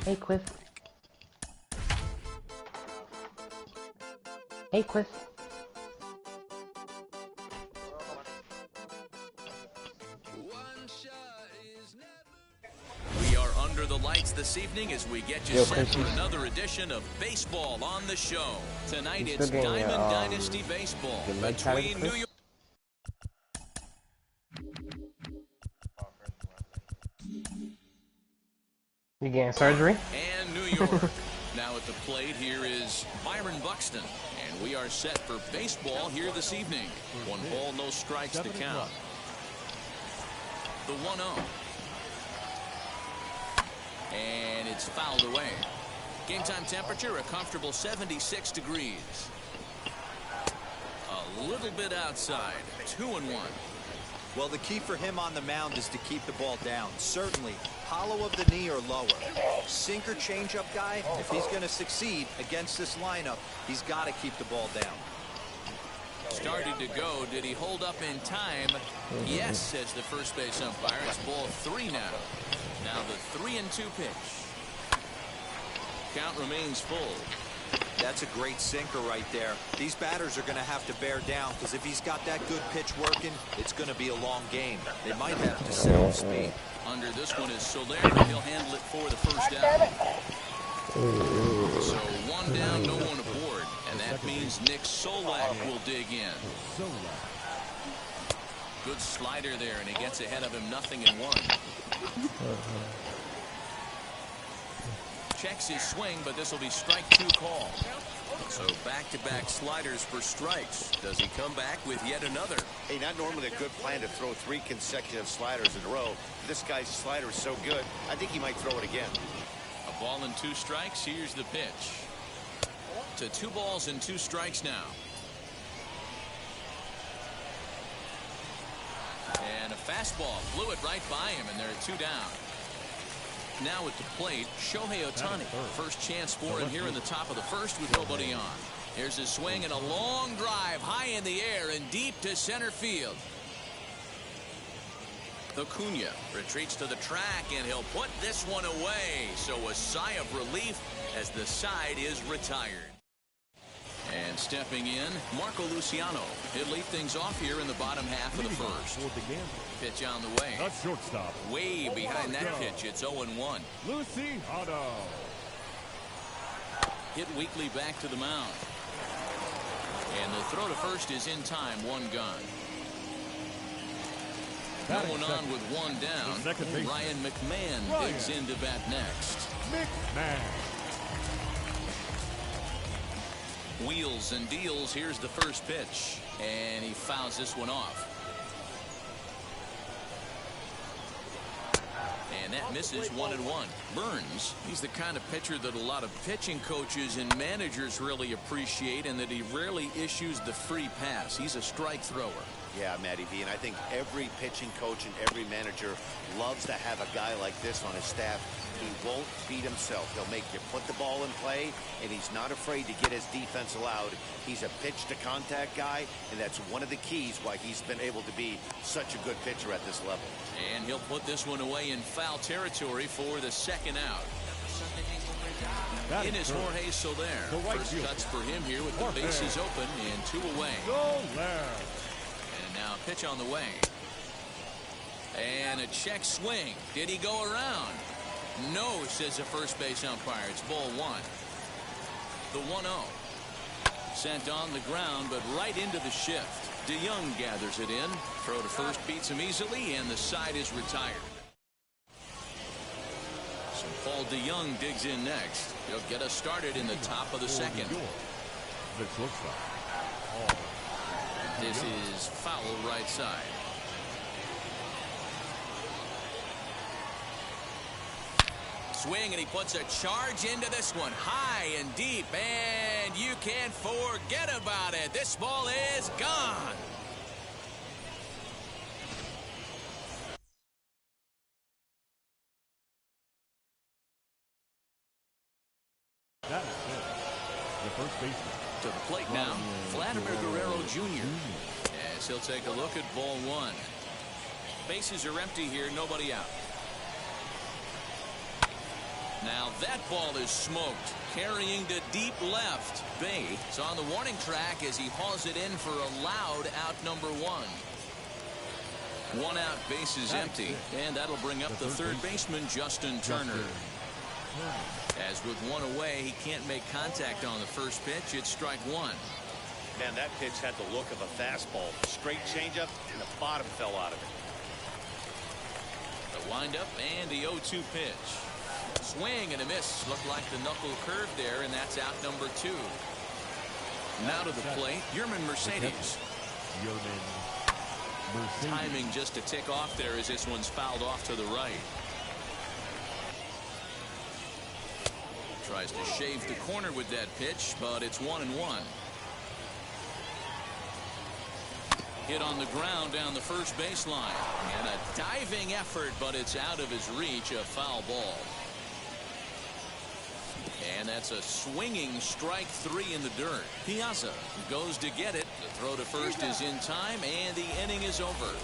Hey, Quiz. Hey, Quiz. We are under the lights this evening as we get you set for another edition of Baseball on the Show. Tonight it's Diamond Dynasty Baseball between New York. You getting surgery? And New York. Now at the plate here is Byron Buxton. And we are set for baseball here this evening. 1 ball, no strikes to count. The 1-0. And it's fouled away. Game time temperature, a comfortable 76 degrees. A little bit outside. 2-1. Well, the key for him on the mound is to keep the ball down. Certainly, hollow of the knee or lower. Sinker changeup guy, if he's going to succeed against this lineup, he's got to keep the ball down. Started to go. Did he hold up in time? Yes, says the first base umpire. It's ball 3 now. Now the 3-2 pitch. Count remains full. That's a great sinker right there. These batters are going to have to bear down because if he's got that good pitch working, it's going to be a long game. They might have to set off speed. Under this one is Soler. He'll handle it for the first down. So 1 down, no one aboard. And that means Nick Solak will dig in. Good slider there, and he gets ahead of him 0-1. Checks his swing, but this will be strike 2 call. So back-to-back sliders for strikes. Does he come back with yet another? Hey, not normally a good plan to throw 3 consecutive sliders in a row. This guy's slider is so good, I think he might throw it again. A ball and 2 strikes. Here's the pitch. To 2 balls and 2 strikes now. And a fastball flew it right by him, and they're at 2 down. Now at the plate, Shohei Ohtani. First chance for him here in the top of the first with nobody on. Here's his swing and a long drive high in the air and deep to center field. Acuna retreats to the track, and he'll put this one away. So a sigh of relief as the side is retired. And stepping in, Marco Luciano. He'll lead things off here in the bottom half of the first. Pitch on the way. A shortstop. Way behind that pitch. It's 0-1. Luciano. Hit weakly back to the mound. And the throw to first is in time. 1 gone. No one on with 1 down. Ryan McMahon digs in to bat next. McMahon. Wheels and deals. Here's the first pitch, and he fouls this one off. And that misses 1-1. Burns, he's the kind of pitcher that a lot of pitching coaches and managers really appreciate, and that he rarely issues the free pass. He's a strike thrower. Yeah, Matty V, and I think every pitching coach and every manager loves to have a guy like this on his staff. He won't beat himself. He'll make you put the ball in play, and he's not afraid to get his defense allowed. He's a pitch-to-contact guy, and that's one of the keys why he's been able to be such a good pitcher at this level. And he'll put this one away in foul territory for the 2nd out. In is Jorge Soler. First cuts for him here with the bases open and 2 away. And now a pitch on the way. And a check swing. Did he go around? No, says the first base umpire. It's ball 1. The 1-0. Sent on the ground, but right into the shift. DeYoung gathers it in. Throw to first beats him easily, and the side is retired. So Paul DeYoung digs in next. He'll get us started in the top of the 2nd. This is foul right side. Swing, and he puts a charge into this one, high and deep, and you can't forget about it. This ball is gone. That is it. The first baseman. To the plate now, Vladimir Guerrero Jr. As he'll take a look at ball 1. Bases are empty here, nobody out. Now that ball is smoked, carrying to deep left. Bay is on the warning track as he hauls it in for a loud out number 1. 1 out, bases empty, and that'll bring up the third baseman, Justin Turner. As with 1 away, he can't make contact on the first pitch. It's strike 1. Man, that pitch had the look of a fastball. Straight changeup, and the bottom fell out of it. The windup and the 0-2 pitch. Swing and a miss. Looked like the knuckle curve there, and that's out number 2. Now to the plate, Yerman Mercedes. Timing just to tick off there as this one's fouled off to the right. Tries to shave the corner with that pitch, but it's 1-1. Hit on the ground down the first baseline. And a diving effort, but it's out of his reach. A foul ball. And that's a swinging strike 3 in the dirt. Piazza goes to get it. The throw to first is in time, and the inning is over.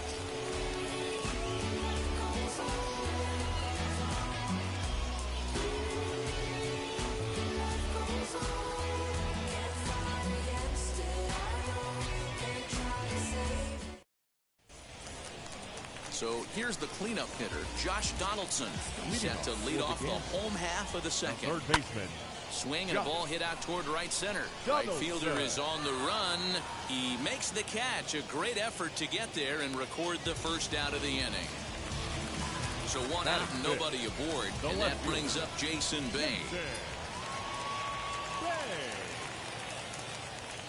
So here's the cleanup hitter, Josh Donaldson, set to lead off the home half of the second. Third baseman. Swing and a ball hit out toward right center. Right fielder is on the run. He makes the catch. A great effort to get there and record the first out of the inning. So 1 out and nobody aboard. And that brings up Jason Bay.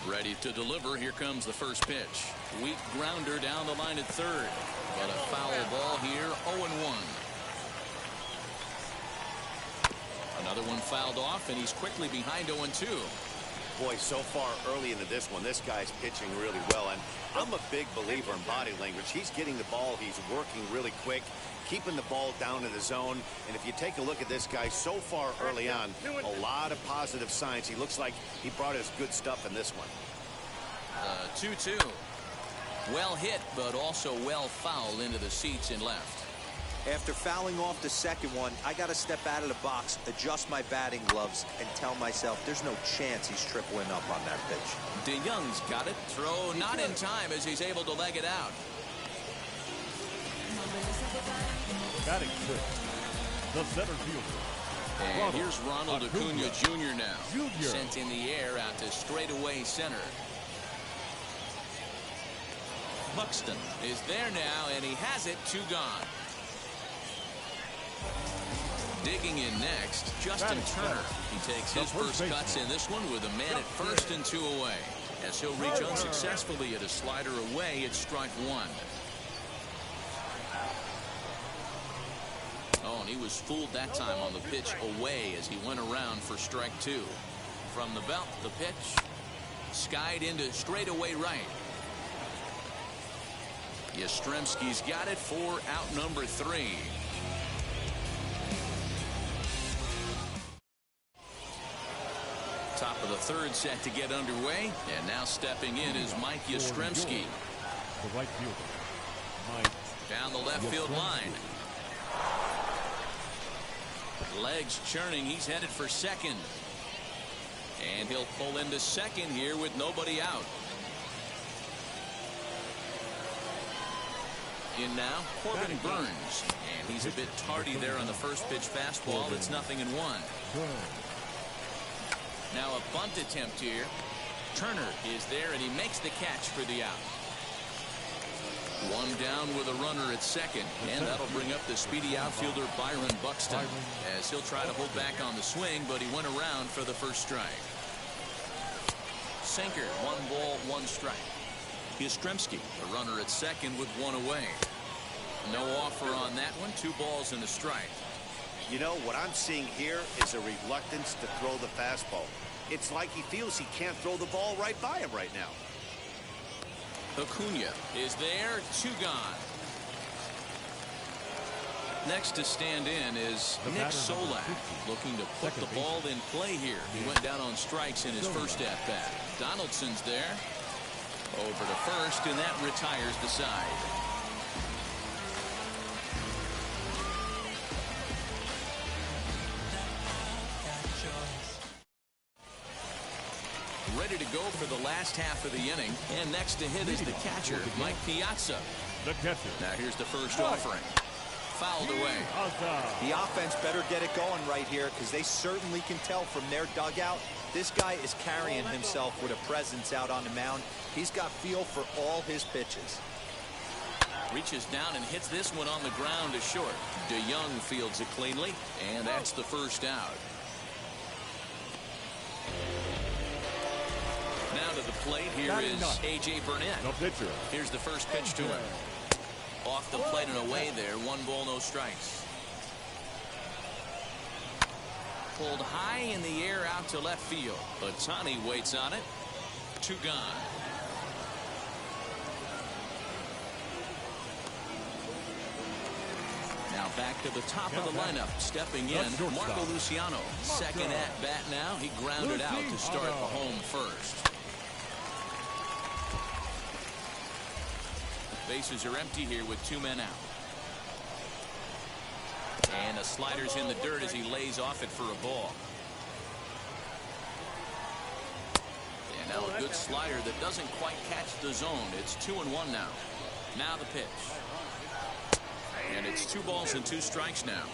Ready to deliver. Here comes the first pitch. Weak grounder down the line at third. But a foul ball here, 0-1. Another one fouled off, and he's quickly behind 0-2. Boy, so far early into this one, this guy's pitching really well. And I'm a big believer in body language. He's getting the ball. He's working really quick, keeping the ball down in the zone. And if you take a look at this guy so far early on, a lot of positive signs. He looks like he brought his good stuff in this one. 2-2. Well hit, but also well fouled into the seats in left. After fouling off the second one, I got to step out of the box, adjust my batting gloves, and tell myself there's no chance he's tripling up on that pitch. DeYoung's got it. Throw not in time as he's able to leg it out. Batting sixth, the center fielder. And here's Ronald Acuna Jr. now. Sent in the air out to straightaway center. Buxton is there now, and he has it. 2 gone. Digging in next, Justin Turner. He takes his first cuts in this one with a man at first and 2 away. As he'll reach unsuccessfully at a slider away, it's strike 1. Oh, and he was fooled that time on the pitch away as he went around for strike 2. From the belt, the pitch skied into straightaway right. Yastrzemski's got it for out number 3. Top of the third set to get underway, and now stepping in is Mike Yastrzemski. The right fielder, Mike. Down the left field line. Legs churning, he's headed for second. And he'll pull into second here with nobody out. In now, Corbin Burns. And he's a bit tardy there on the first pitch fastball. It's 0-1. Now a bunt attempt here. Turner is there, and he makes the catch for the out. 1 down with a runner at second, and that'll bring up the speedy outfielder Byron Buxton, as he'll try to hold back on the swing, but he went around for the first strike. Sinker, 1 ball, 1 strike. Yastrzemski, a runner at second with 1 away. No offer on that one. 2 balls and a strike. You know, what I'm seeing here is a reluctance to throw the fastball. It's like he feels he can't throw the ball right by him right now. Acuna is there. 2 gone. Next to stand in is Nick Solak, looking to put the ball in play here. He went down on strikes in his first at-bat. Donaldson's there. Over to first, and that retires the side. ready to go for the last half of the inning. And next to hit is the catcher, Mike Piazza. The catcher. Now here's the first offering. Fouled away. The offense better get it going right here, because they certainly can tell from their dugout this guy is carrying himself with a presence out on the mound. He's got feel for all his pitches. Reaches down and hits this one on the ground to short. DeYoung fields it cleanly, and that's the first out. Now to the plate, here is A.J. Burnett. The pitcher. Here's the first pitch to him. Off the plate and away there. 1 ball, no strikes. Pulled high in the air out to left field. Ohtani waits on it. 2 gone. Now back to the top of the lineup. Stepping in, Marco Luciano. Second at bat now. He grounded out to start the home first. Bases are empty here with 2 men out. And the slider's in the dirt as he lays off it for a ball. And now a good slider that doesn't quite catch the zone. It's 2-1 now. Now the pitch. And it's 2 balls and 2 strikes now.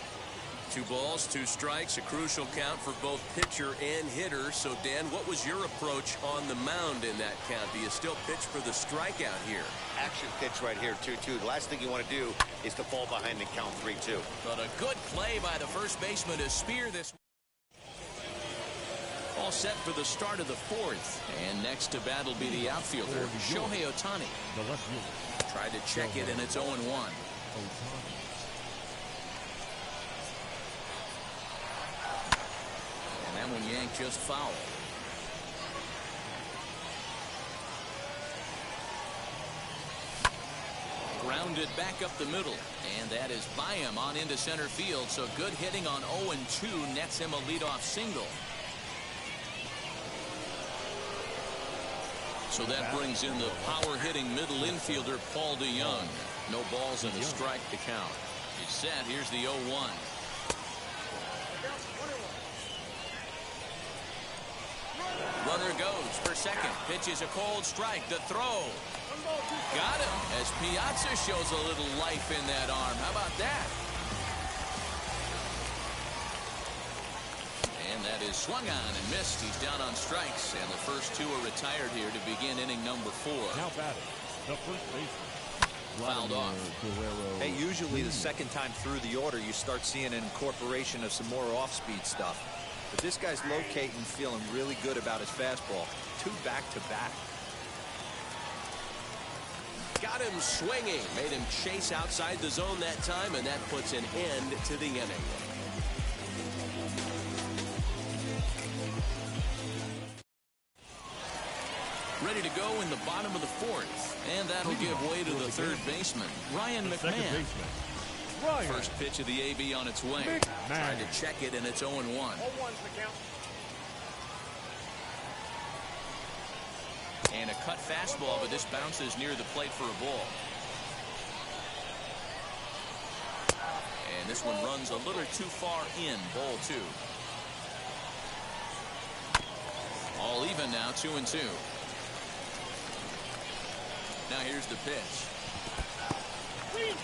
2 balls, 2 strikes, a crucial count for both pitcher and hitter. So, Dan, what was your approach on the mound in that count? Do you still pitch for the strikeout here? Action pitch right here, 2-2. The last thing you want to do is to fall behind and count 3-2. But a good play by the first baseman to spear this. All set for the start of the 4th. And next to bat will be the outfielder, Shohei Ohtani. The left fielder. Tried to check it, and it's 0-1. And that one yanked just foul. Grounded back up the middle, and that is by him on into center field. So good hitting on 0-2 nets him a leadoff single. So that brings in the power hitting middle infielder Paul DeYoung. No balls and a strike to count. He's set. Here's the 0-1. Runner goes for second. Pitch is a cold strike. The throw. Got him as Piazza shows a little life in that arm. How about that? And that is swung on and missed. He's down on strikes, and the first 2 are retired here to begin inning number 4. Now batting, the first baseman. Fouled off. Hey, usually the second time through the order you start seeing an incorporation of some more off-speed stuff. But this guy's locating, feeling really good about his fastball. 2 back-to-back. Got him swinging. Made him chase outside the zone that time, and that puts an end to the inning. Ready to go in the bottom of the 4th. And that'll give way to the third baseman, Ryan McMahon. First pitch of the AB on its way. Trying to check it, and it's 0-1. And a cut fastball, but this bounces near the plate for a ball. And this one runs a little too far in. Ball 2. All even now, 2-2. Now here's the pitch.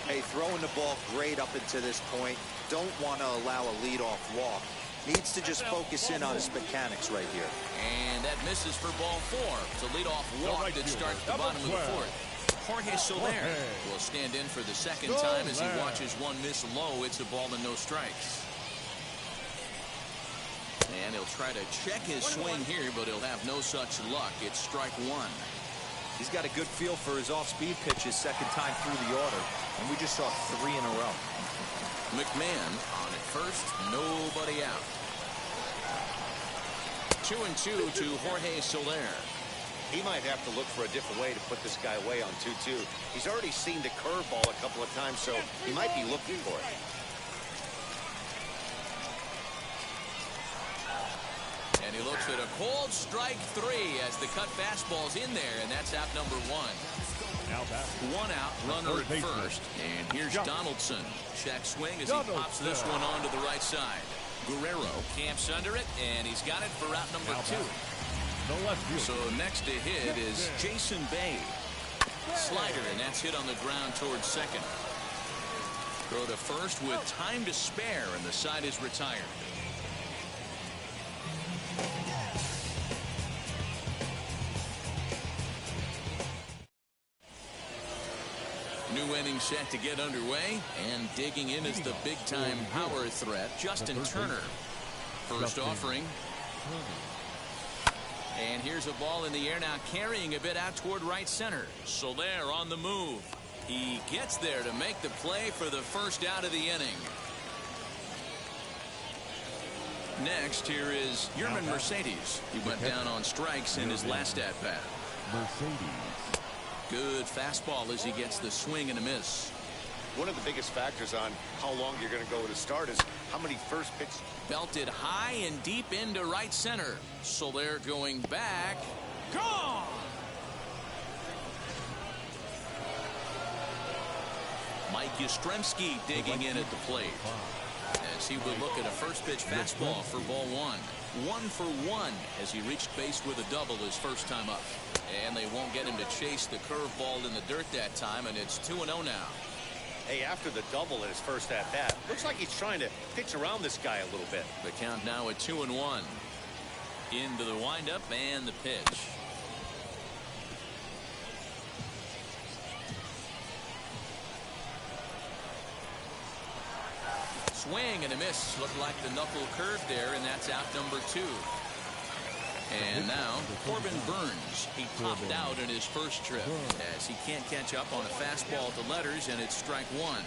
Hey, throwing the ball great up into this point. Don't want to allow a leadoff walk. Needs to just focus in on his mechanics right here. And that misses for ball 4. It's a leadoff walk that starts the bottom of the 4th. Jorge Soler will stand in for the second time as he watches one miss low. It's a ball and no strikes. And he'll try to check his swing here, but he'll have no such luck. It's strike 1. He's got a good feel for his off-speed pitches second time through the order. And we just saw 3 in a row. McMahon on at first. Nobody out. 2-2 to Jorge Soler. He might have to look for a different way to put this guy away on 2-2. He's already seen the curveball a couple of times, so he might be looking for it. And he looks at a cold strike 3 as the cut fastball's in there, and that's out number 1. Now back. 1 out, runner at first. And here's Donaldson. Check swing as he pops this one onto the right side. Guerrero camps under it, and he's got it for out number 2. The left field. So next to hit is Jason Bay. Slider, and that's hit on the ground towards second. Throw to first with time to spare, and the side is retired. New inning set to get underway, and digging in is the big-time power threat, Justin Turner. First offering. And here's a ball in the air now, carrying a bit out toward right center. Soler on the move. He gets there to make the play for the first out of the inning. Next, here is Yerman Mercedes. He went down on strikes in his last at-bat. Mercedes. Good fastball as he gets the swing and a miss. One of the biggest factors on how long you're going to go with a start is how many first pitch. Belted high and deep into right center. Soler going back. Gone! Mike Yastrzemski digging in at the plate as he will look at a first pitch fastball for ball one. 1 for 1 as he reached base with a double his first time up. And they won't get him to chase the curveball in the dirt that time, and it's 2-0 now. Hey, after the double in his first at bat, looks like he's trying to pitch around this guy a little bit. The count now at 2-1. Into the windup and the pitch. Swing and a miss. Looked like the knuckle curve there, and that's out number 2. And now Corbin Burns. He popped out in his first trip as he can't catch up on a fastball to letters, and it's strike 1.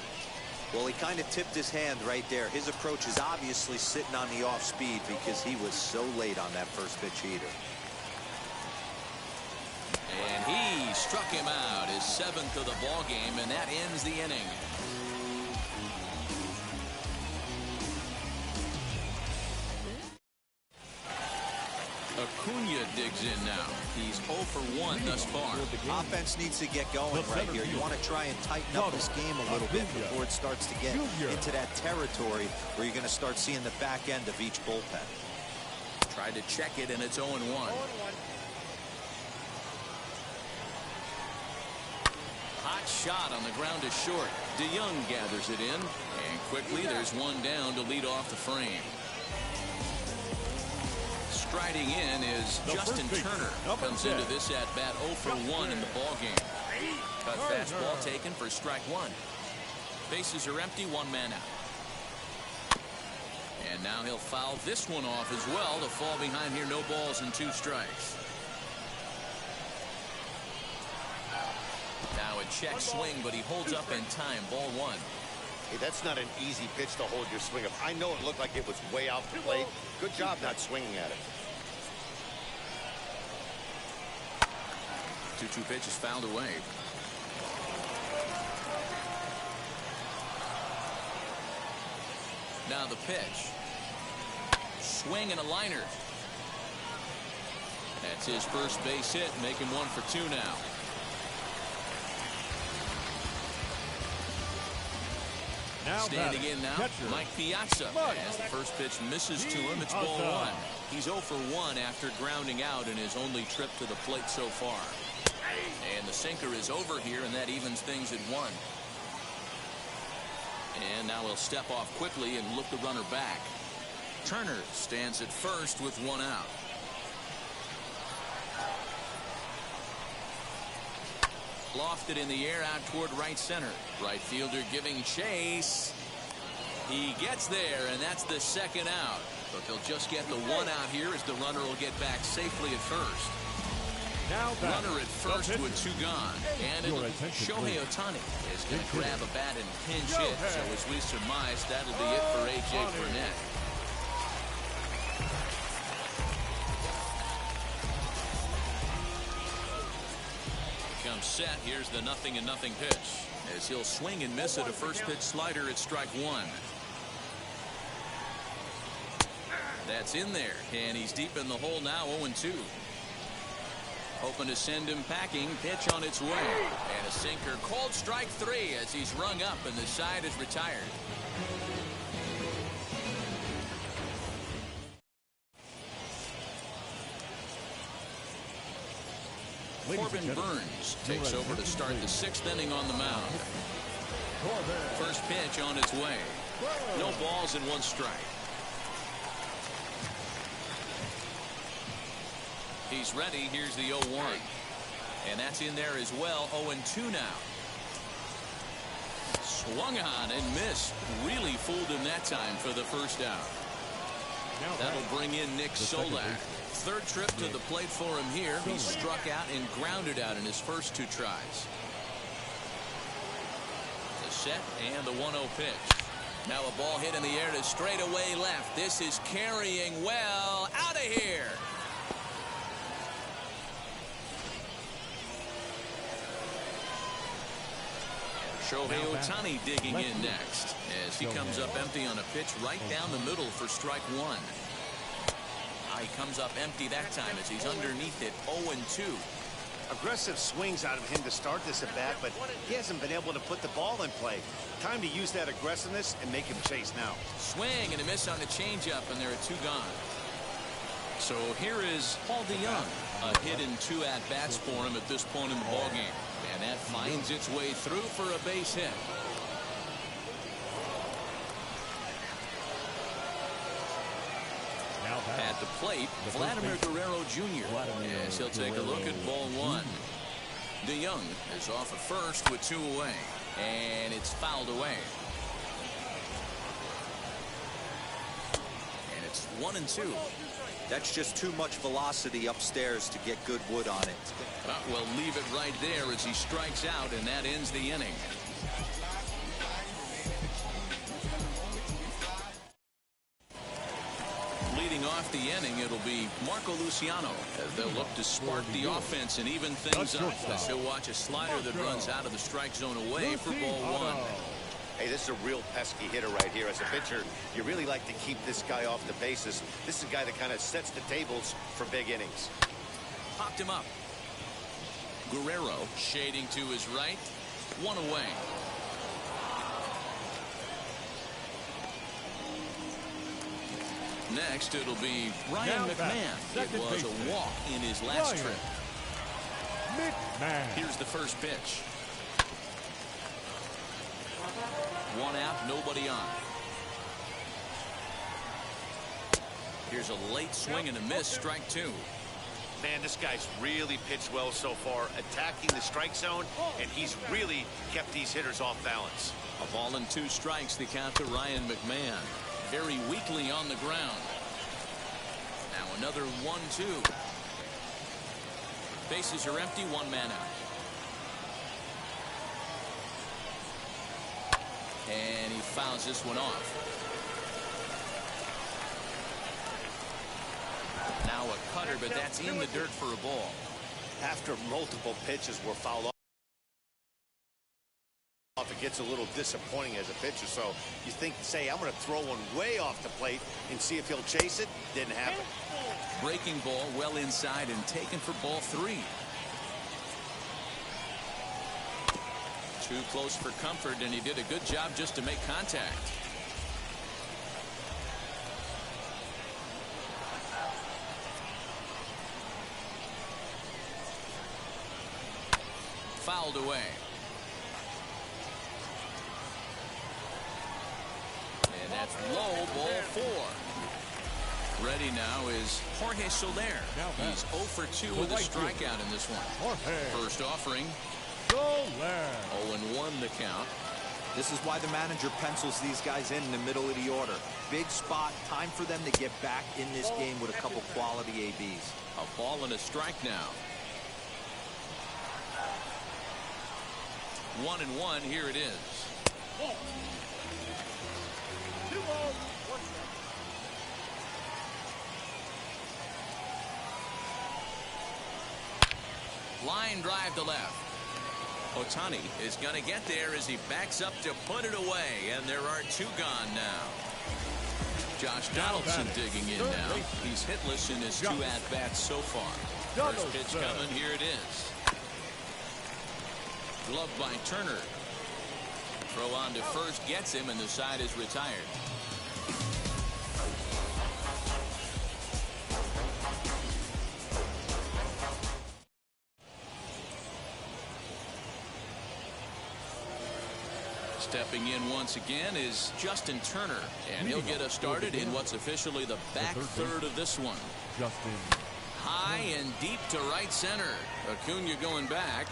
Well, he kind of tipped his hand right there. His approach is obviously sitting on the off speed because he was so late on that first pitch heater. And he struck him out, his 7th of the ball game, and that ends the inning. Acuna digs in now. He's 0 for 1 thus far. Offense needs to get going right here. You want to try and tighten up this game a little bit before it starts to get into that territory where you're going to start seeing the back end of each bullpen. Tried to check it, and it's 0-1. Hot shot on the ground to short. DeYoung gathers it in, and quickly there's one down to lead off the frame. Striding in is Justin Turner. Comes into this at-bat 0 for 1 in the ballgame. Cut fastball taken for strike 1. Bases are empty, 1 man out. And now he'll foul this one off as well to fall behind here. No balls and 2 strikes. Now a check swing, but he holds up in time. Ball 1. Hey, that's not an easy pitch to hold your swing up. I know it looked like it was way out the plate. Good job not swinging at it. 2-2 pitch is fouled away. Now the pitch. Swing and a liner. That's his first base hit, making 1 for 2 now. Standing in now, catcher Mike Piazza. As the first pitch misses to him, it's ball 1. He's 0 for 1 after grounding out in his only trip to the plate so far. And the sinker is over here, and that evens things at 1. And now he'll step off quickly and look the runner back. Turner stands at first with 1 out. Lofted in the air out toward right center. Right fielder giving chase. He gets there, and that's the 2nd out. But they'll just get the 1 out here as the runner will get back safely at first. Now runner at first with 2 gone. And Shohei Ohtani is going to grab a bat and pinch hit. So as we surmise, that'll be it for A.J. Burnett. Comes set. Here's the 0-0 pitch. As he'll swing and miss at a first pitch slider at strike 1. That's in there. And he's deep in the hole now, 0-2. Hoping to send him packing. Pitch on its way. And a sinker. Called strike 3 as he's rung up and the side is retired. Corbin Burns takes over to start the 6th inning on the mound. First pitch on its way. No balls and 1 strike. He's ready. Here's the 0-1. And that's in there as well. 0-2 now. Swung on and missed. Really fooled him that time for the first out. That'll bring in Nick Solak. 3rd trip to the plate for him here. He struck out and grounded out in his first 2 tries. The set and the 1-0 pitch. Now a ball hit in the air to straightaway left. This is carrying well. Out of here. Shohei Ohtani digging in next as he comes up empty on a pitch right down the middle for strike 1. He comes up empty that time as he's underneath it. 0-2. Aggressive swings out of him to start this at bat, but he hasn't been able to put the ball in play. Time to use that aggressiveness and make him chase now. Swing and a miss on the changeup, and there are 2 gone. So here is Paul DeYoung. A hit in 2 at-bats for him at this point in the ballgame. And that finds its way through for a base hit. At the plate, Vladimir Guerrero Jr. Yes, he'll take a look at ball 1. DeYoung is off at first with 2 away. And it's fouled away. And it's 1-2. That's just too much velocity upstairs to get good wood on it. We'll leave it right there as he strikes out, and that ends the inning. Leading off the inning, it'll be Marco Luciano as they'll look to spark the offense and even things up as he'll watch a slider that runs out of the strike zone away for ball 1. Hey, this is a real pesky hitter right here. As a pitcher, you really like to keep this guy off the bases. This is a guy that kind of sets the tables for big innings. Popped him up. Guerrero shading to his right. 1 away. Next, it'll be Ryan McMahon. It was a walk in his last trip. Here's the first pitch. 1 out, nobody on. Here's a late swing and a miss, strike 2. Man, this guy's really pitched well so far, attacking the strike zone, and he's really kept these hitters off balance. A ball and 2 strikes, the count to Ryan McMahon. Very weakly on the ground. Now another 1-2. Bases are empty, 1 man out. And he fouls this one off. Now a cutter, but that's in the dirt for a ball. After multiple pitches were fouled off, it gets a little disappointing as a pitcher. So you think, say, I'm going to throw one way off the plate and see if he'll chase it. Didn't happen. Breaking ball well inside and taken for ball 3. Too close for comfort, and he did a good job just to make contact. Fouled away. And that's low, ball 4. Ready now is Jorge Soler. He's 0 for 2 with a strikeout in this one. First offering. 0-1 the count. This is why the manager pencils these guys in the middle of the order. Big spot, time for them to get back in this game with a couple quality ABs. A ball and a strike now. 1-1, here it is. Line drive to left. Ohtani is going to get there as he backs up to put it away, and there are 2 gone now. Josh Donaldson digging in now. He's hitless in his 2 at-bats so far. First pitch coming, here it is. Gloved by Turner. Throw on to first gets him, and the side is retired. Stepping in once again is Justin Turner, and he'll get us started in what's officially the back third of this one. Justin. High and deep to right center. Acuna going back.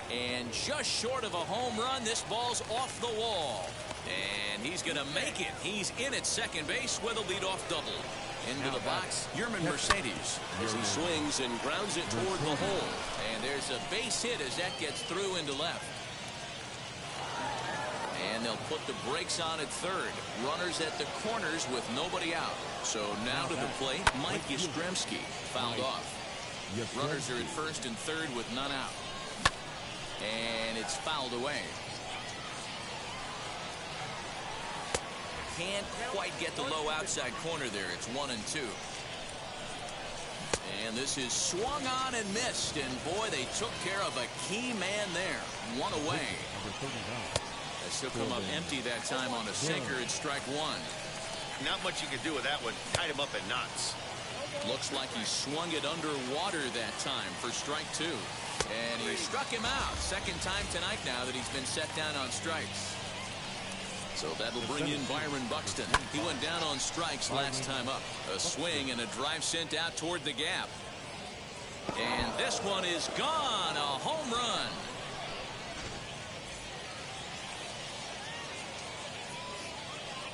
And just short of a home run, this ball's off the wall. And he's going to make it. He's in at second base with a leadoff double. Into the box, Yerman Mercedes as he swings and grounds it toward the hole. And there's a base hit as that gets through into left. And they'll put the brakes on at third. Runners at the corners with nobody out. So now to the plate, Mike Yastrzemski fouled off. Runners are at first and third with none out. And it's fouled away. Can't quite get the low outside corner there. It's 1-2. And this is swung on and missed. And boy, they took care of a key man there. One away. As he'll come up empty that time on a sinker. It's strike one. Not much you can do with that one. Tied him up in knots. Looks like he swung it underwater that time for strike two. And he struck him out. Second time tonight now that he's been set down on strikes. So that'll bring in Byron Buxton. He went down on strikes last time up. A swing and a drive sent out toward the gap. And this one is gone. A home run.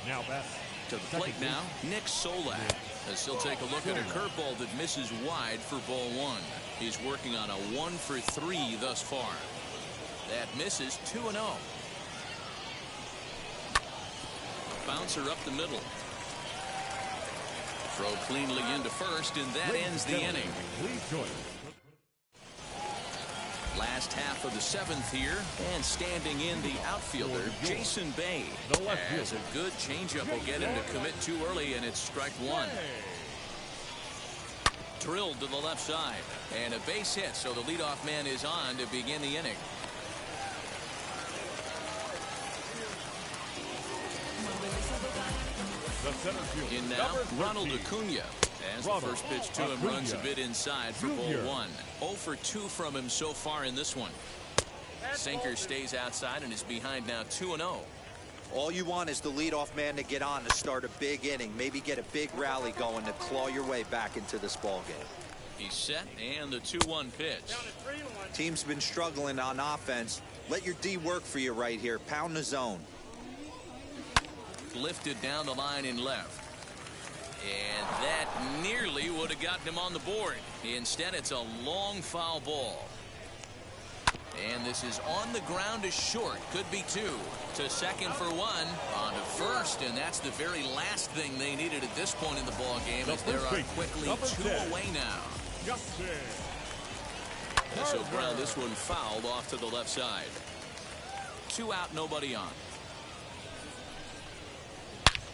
Now back To the plate now, Nick Solak. As he'll take a look at a curveball that misses wide for ball one. He's working on a 1-for-3 thus far. That misses 2-0. Bouncer up the middle. Throw cleanly into first, and that ends the inning. Last half of the seventh here, and standing in the outfielder, Jason Bay. Has a good changeup. Will get him to commit too early, and it's strike one. Drilled to the left side, and a base hit, so the leadoff man is on to begin the inning. In now, Ronald Acuna. As the first pitch to him runs a bit inside for ball one. 0 for 2 from him so far in this one. Sinker stays outside and is behind now 2-0. All you want is the leadoff man to get on to start a big inning. Maybe get a big rally going to claw your way back into this ball game. He's set, and the 2-1 pitch. Team's been struggling on offense. Let your D work for you right here. Pound the zone. Lifted down the line in left. And that nearly would have gotten him on the board. Instead, it's a long foul ball. And this is on the ground to short. Could be two. To second for one. On to first. And that's the very last thing they needed at this point in the ball game. As they're on quickly 2 away now. This will ground this one fouled off to the left side. 2 out, nobody on.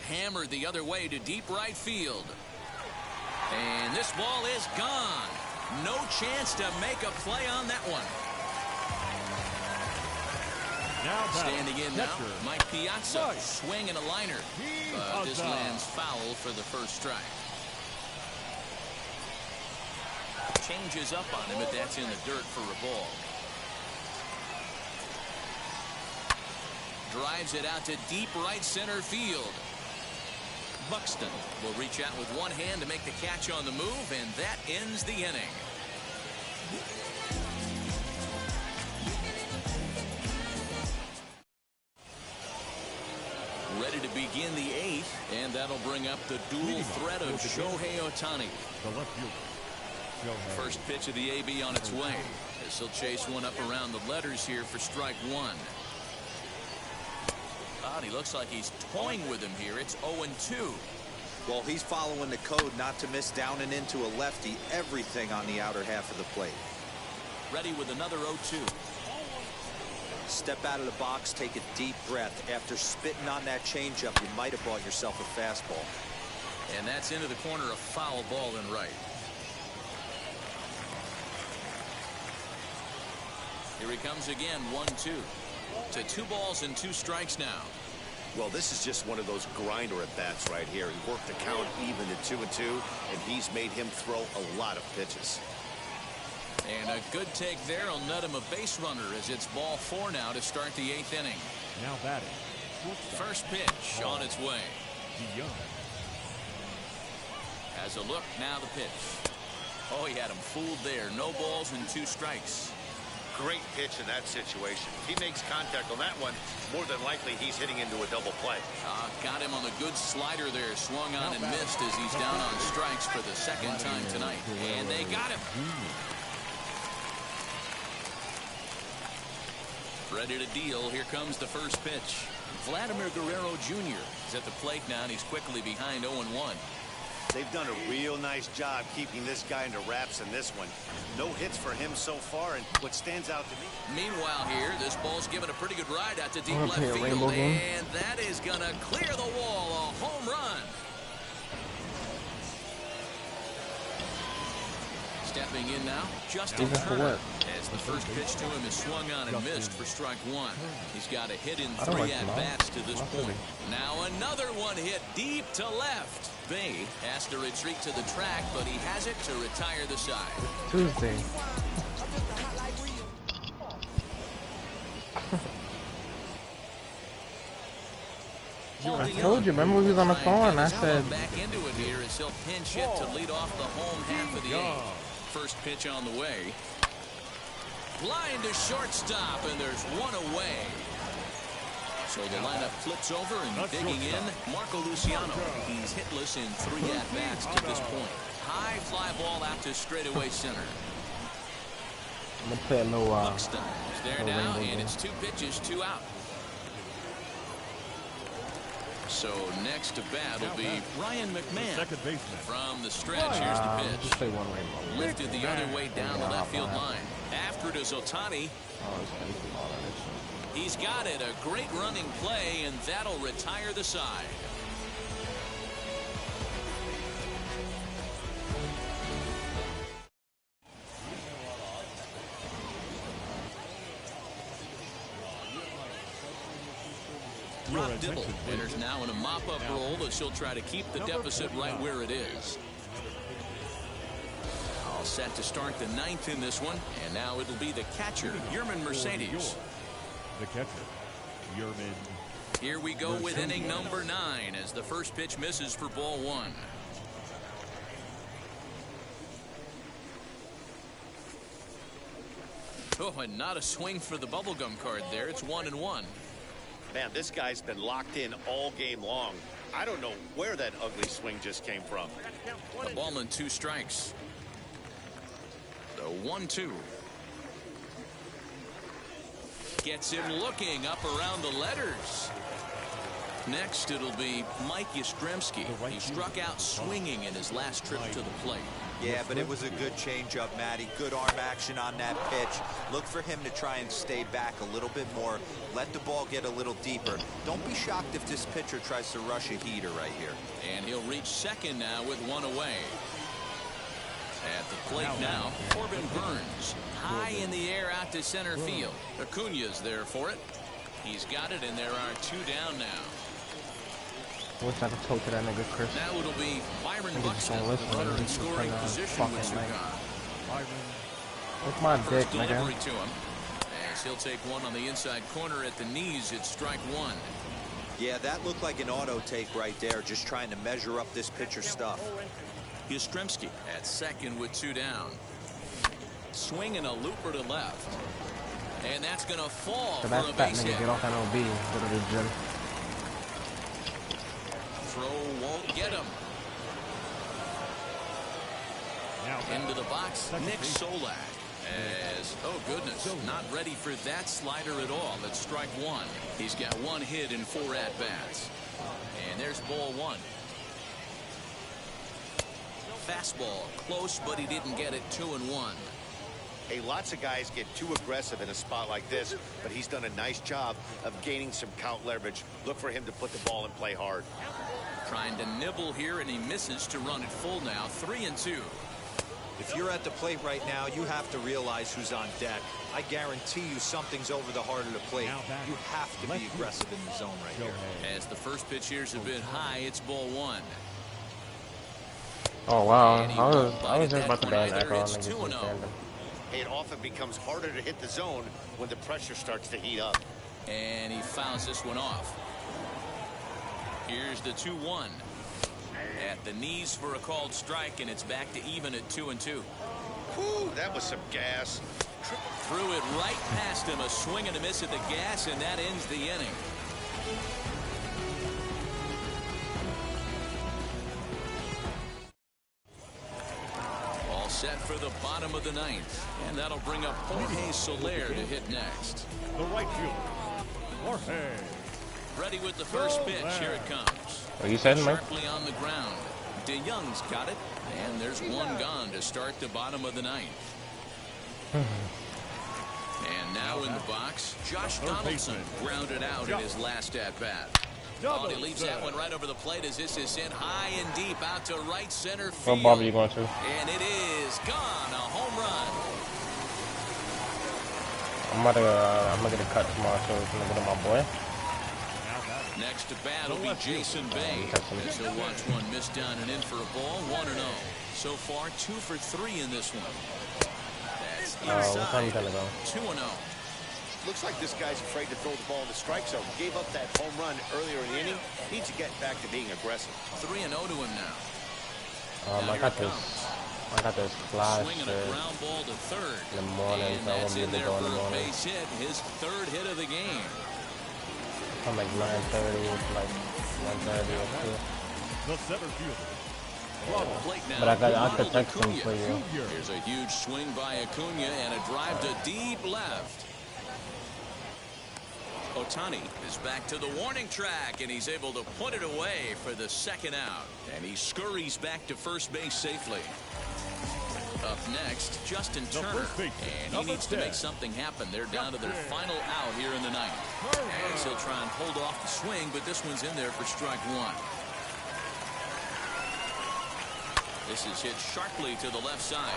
Hammered the other way to deep right field. And this ball is gone. No chance to make a play on that one. Now standing in now, Mike Piazza. Swing and a liner. But this lands foul for the first strike. Changes up on him, but that's in the dirt for a ball. Drives it out to deep right center field. Buxton will reach out with one hand to make the catch on the move, and that ends the inning. Ready to begin the 8th, and that'll bring up the dual threat of Shohei Ohtani. First pitch of the AB on its way, as he'll chase one up around the letters here for strike one. He looks like he's toying with him here. It's 0-2. Well, he's following the code not to miss down and into a lefty. Everything on the outer half of the plate. Ready with another 0-2. Step out of the box, take a deep breath. After spitting on that changeup, you might have bought yourself a fastball. And that's into the corner, a foul ball and right. Here he comes again, 1-2. To 2 balls and 2 strikes now. Well, this is just one of those grinder at bats right here. He worked the count even to 2-2, and he's made him throw a lot of pitches. And a good take there will net him a base runner as it's ball 4 now to start the 8th inning. Now batting. First pitch on its way. Young. Has a look, now the pitch. Oh, he had him fooled there. No balls and 2 strikes. Great pitch in that situation. If he makes contact on that one, more than likely he's hitting into a double play. Got him on the good slider there. Swung on and missed as he's down on strikes for the 2nd time tonight. And they got him. Ready to deal. Here comes the first pitch. Vladimir Guerrero Jr. is at the plate now, and he's quickly behind 0-1. They've done a real nice job keeping this guy into wraps in this one. No hits for him so far, and what stands out to me. Meanwhile here, this ball's given a pretty good ride out to deep I'm left gonna play a field, rainbow game. and that is going to clear the wall. A home run. Stepping in now, Justin Turner, as the first pitch to him is swung on and missed for strike 1. He's got a hit in 3 at-bats to this point. Now another one hit deep to left. Bay has to retreat to the track, but he has it to retire the side. Tuesday. I told you, remember we was on the phone and I said back into it here as he'll pinch hit to lead off the home half of the 8th. First pitch on the way. Line to shortstop, and there's one away. So the lineup flips over and digging in, Marco Luciano. He's hitless in 3 at-bats to this point. High fly ball out to straightaway center. I'm gonna play a little Buxton is there now, and it's 2 pitches, 2 out. So next to bat will be Ryan McMahon. Second baseman. From the stretch, here's the pitch. just play one rainbow. Lifted the other way down the left field line. After it is Ohtani. He's got it. A great running play, and that'll retire the side. Rob Dibble enters now in a mop-up role as she'll try to keep the deficit right where it is. All set to start the 9th in this one, and now it'll be the catcher, Yerman Mercedes. The catcher, Yerman. Here we go with inning number 9 as the first pitch misses for ball 1. Oh, and not a swing for the bubblegum card there. It's 1-1. Man, this guy's been locked in all game long. I don't know where that ugly swing just came from. A ball and 2 strikes. The 1-2. Gets him looking up around the letters. Next, it'll be Mike Yastrzemski. He struck out swinging in his last trip to the plate. Yeah, but it was a good changeup, Matty. Good arm action on that pitch. Look for him to try and stay back a little bit more. Let the ball get a little deeper. Don't be shocked if this pitcher tries to rush a heater right here. And he'll reach second now with 1 away. At the plate now, Corbin Burns. High in the air out to center field. Acuna's there for it. He's got it, and there are 2 down now. I wish I could talk to that nigga Chris. Now it'll be Byron Buxton, the runner in scoring position with Sugan. What's my dick, First delivery nigga? to him. As he'll take one on the inside corner at the knees. It's strike 1. Yeah, that looked like an auto take right there, just trying to measure up this pitcher's stuff. Yastrzemski at second with 2 down. Swinging a looper to left. And that's going to fall So for that a fat base nigga hit. get off MLB, go to the gym. Throw won't get him. Into the box, Nick Solak. As, oh goodness, not ready for that slider at all. That's strike 1. He's got 1 hit in 4 at-bats. And there's ball 1. Fastball, close, but he didn't get it. 2-1. Hey, lots of guys get too aggressive in a spot like this, but he's done a nice job of gaining some count leverage. Look for him to put the ball and play hard. Trying to nibble here, and he misses to run it full now. 3-2. If you're at the plate right now, you have to realize who's on deck. I guarantee you something's over the heart of the plate. You have to be aggressive in the zone right here. As the first pitch here's a bit high, it's ball 1. Oh wow, And he I won't was bite just at about to that ban one that either. all It's niggas 2-0. from fandom. It often becomes harder to hit the zone when the pressure starts to heat up. And he fouls this one off. Here's the 2-1. At the knees for a called strike, and it's back to even at 2-2. Whew, that was some gas. Threw it right past him, a swing and a miss at the gas, and that ends the inning. All set for the bottom of the ninth, and that'll bring up Jorge Soler to hit next. The right fielder, Jorge. Ready with the first pitch. Here it comes. What you said, Mike? Sharply on the ground. DeYoung's got it, and there's one gone to start the bottom of the ninth. And now in the box, Josh Donaldson grounded out in his last at-bat. Oh, he leaves that one right over the plate as this is sent high and deep out to right center field. What ball are you going to? And it is gone, a home run. I'm gonna get a cut tomorrow, so I'm gonna go to my boy. Next to bat will be Jason Bay, as he'll watch one miss down and in for a ball. 1-0. So far, 2 for 3 in this one. That's What time inside. you gonna go? 2-0. Looks like this guy's afraid to throw the ball in the strike zone. Gave up that home run earlier in the inning. Needs to get back to being aggressive. 3-0 to him now. I got this. I got this flash Swinging a ground ball to third. in the morning, And so I won't that's be in able to there go in for the a morning. base hit, his third hit of the game. I'm like 9:30, like 1:30 or 2. The center fielder, Plate now But I for have to Ronald text him Acuna. for you. Here's a huge swing by Acuna and a drive to deep left. Ohtani is back to the warning track, and he's able to put it away for the second out. And he scurries back to first base safely. Up next, Justin Turner, and he needs to make something happen. They're down to their final out here in the ninth. As he'll try and hold off the swing, but this one's in there for strike one. This is hit sharply to the left side,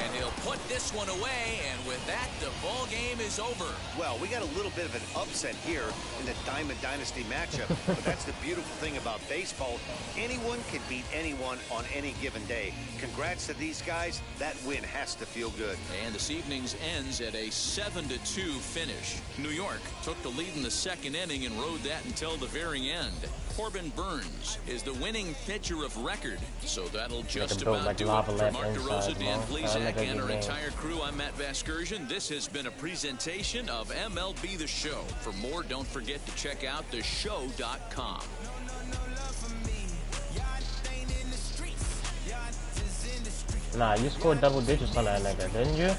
and he'll put this one away, and with that, the ball game is over. Well, we got a little bit of an upset here in the Diamond Dynasty matchup, but that's the beautiful thing about baseball. Anyone can beat anyone on any given day. Congrats to these guys. That win has to feel good. And this evening's ends at a 7-2 finish. New York took the lead in the second inning and rode that until the very end. Corbin Burns is the winning pitcher of record, so that'll just build about like do it. lava For lamp Mark inside, DeRosa, Dan man. Plesac, and our Name. entire crew, I'm Matt Vasgersian. This has been a presentation of MLB The Show. For more, don't forget to check out theshow.com. Nah, you scored double digits on that nigga, didn't you?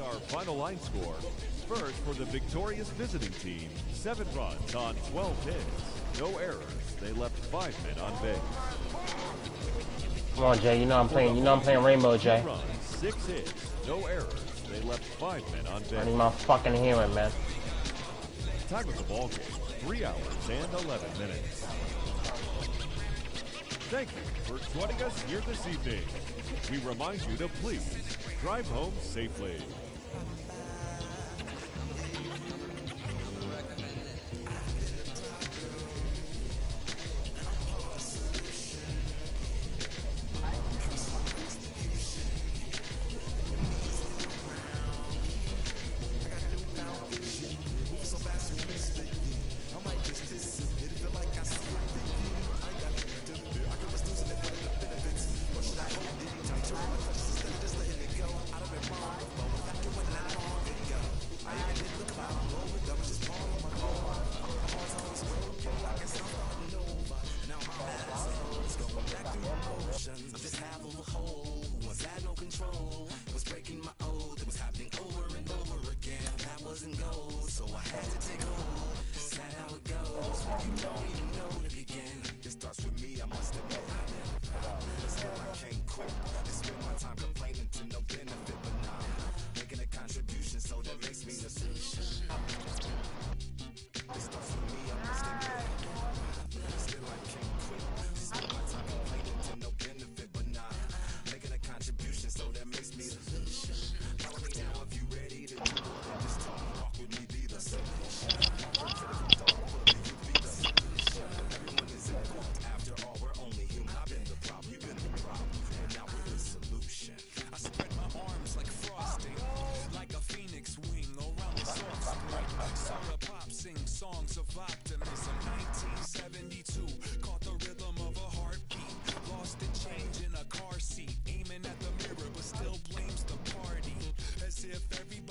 Our final line score. First for the victorious visiting team, 7 runs on 12 hits. No errors. They left 5 men on base. Come on, Jay. You know I'm playing Rainbow, Jay. 2 runs, 6 hits. No errors. They left 5 men on I need base. my fucking hearing, man. Time of the ball game, 3 hours and 11 minutes. Thank you for joining us here this evening. We remind you to please drive home safely.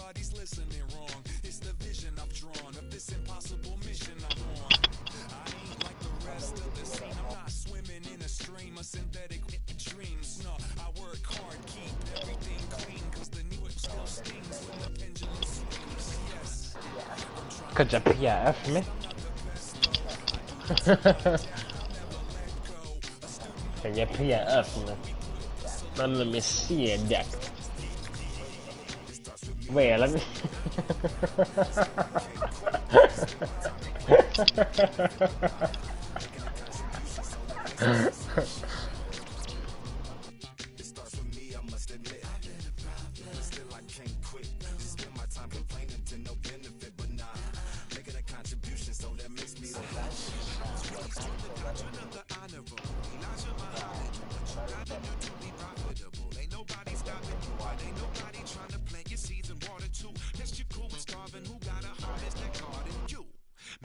nobody's listening wrong. It's the vision I've drawn of this impossible mission I'm on. I ain't like the rest of the scene. I'm not swimming in a stream of synthetic dreams. No, I work hard, keep everything clean, cause the new still stings when the pendulum swings. Yes, Could you PF me? Can you PF me? Let me see it, Jack. Wait, let me.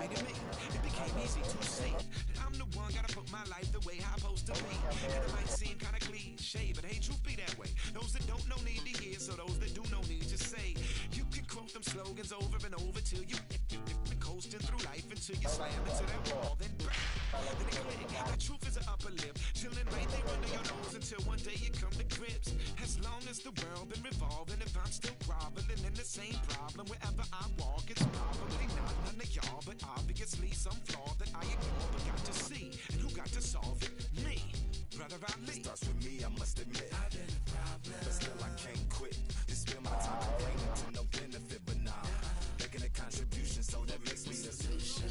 It became easy to see that I'm the one gotta put my life the way I'm supposed to be. And it might seem kinda cliche, but hey, truth be that way. Those that don't know need to hear, so those that do know need to say. You can quote them slogans over and over till you coasting through life until you slam into that wall, then bang, then it click. The truth is an upper lip, chilling right there under your nose until one day you come to grips. As long as the world been revolving, if I'm still groveling in the same problem wherever I walk, it's probably not none of y'all, but obviously some flaw that I ignore but got to see. And who got to solve it? Me, brother Ali. It starts with me, I must admit. I did a problem, but still I can't quit. You spend my time complaining to no benefit, but nah, making a contribution, so that makes me the solution.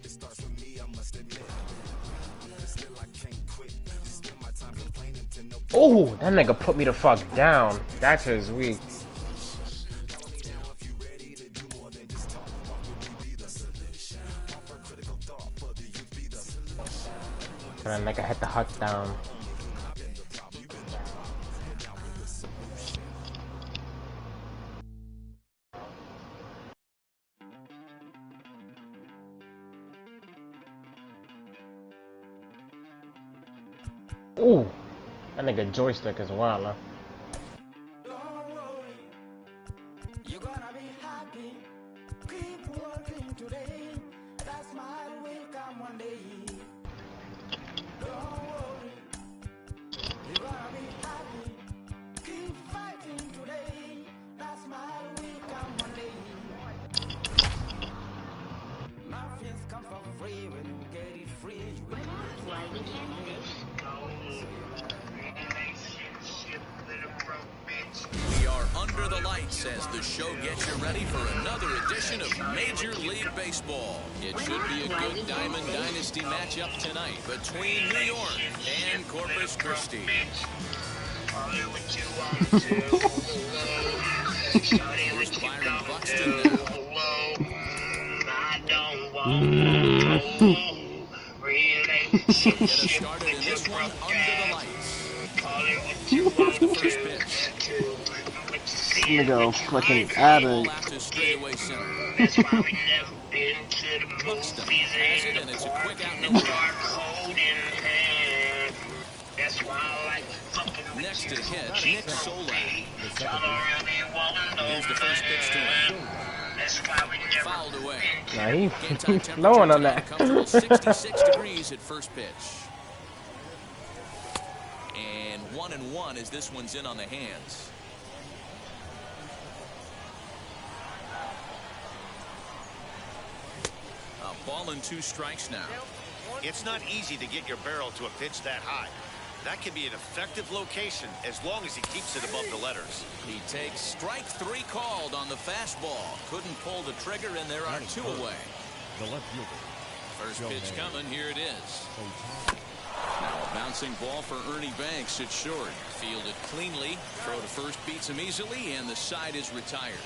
It starts with me, I must admit. But still I can't quit. You spend my time complaining to no benefit. Oh, that nigga put me the fuck down. That's his weak. That nigga hit the hut down. Ooh, that nigga joystick is wild, huh? You're gonna be happy. Keep working today. That smile will come one day. Don't worry. You're gonna be happy. Keep fighting today. That smile will come one day. Nothing's come for free. When you get it free, you will We are under the lights as the show gets you ready for another edition of Major League Baseball. It should be a good Diamond Dynasty matchup tonight between New York and Corpus Christi. Here's Byron Buxton now. Get us started in this one under the lights. Here's the first pitch. Nigga fucking addict. Buxton has it, and it's a quick out number one. Next to hit, Nick Solak. Here's the first pitch to him. Fouled away. Nah, he's flowing on that. Comfortable 66 degrees at first pitch. And 1-1 as this one's in on the hands. A ball and 2 strikes now. It's not easy to get your barrel to a pitch that high. That can be an effective location as long as he keeps it above the letters. He takes strike 3 called on the fastball. Couldn't pull the trigger, and there are 2 away. The left fielder. First pitch coming. Here it is. Now a bouncing ball for Ernie Banks at short. Fielded cleanly. Throw to first beats him easily, and the side is retired.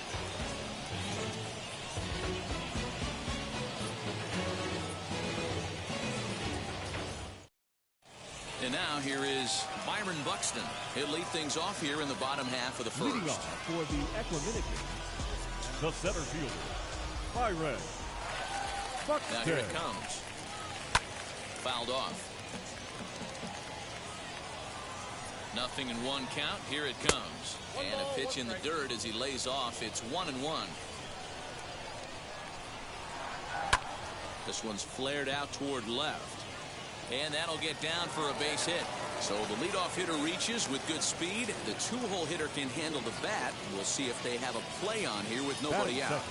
And now here is Byron Buxton. He'll lead things off here in the bottom half of the Leading first. off for the Equanimity, the center fielder, Byron Buxton. Now here it comes. Fouled off. 0-1 count. Here it comes. And a pitch in the dirt as he lays off. It's 1-1. This one's flared out toward left. And that'll get down for a base hit. So the leadoff hitter reaches with good speed. The two-hole hitter can handle the bat. We'll see if they have a play on here with nobody out.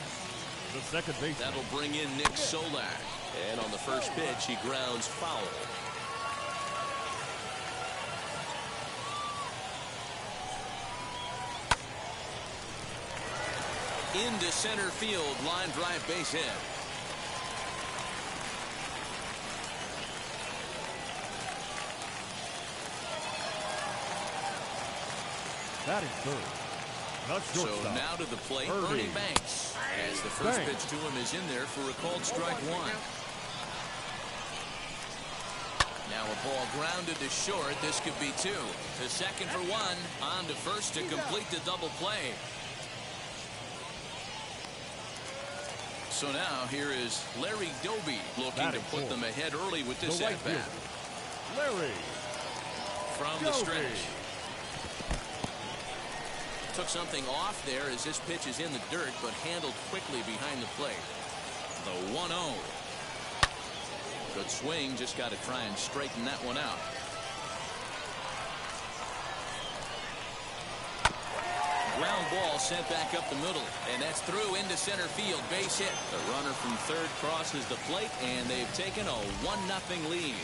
The second base. That'll bring in Nick Solak. And on the first pitch, he grounds foul. Into center field, line drive base hit. Batting third. So now to the plate, Ernie Banks. As the first pitch to him is in there for a called strike one. Now a ball grounded to short. This could be two. To second for one. On to first to complete the double play. So now here is Larry Doby looking to put them ahead early with this at bat. Larry from the stretch. Took something off there as this pitch is in the dirt, but handled quickly behind the plate. The 1-0. Good swing, just got to try and straighten that one out. Ground ball sent back up the middle, and that's through into center field. Base hit. The runner from third crosses the plate, and they've taken a 1-0 lead.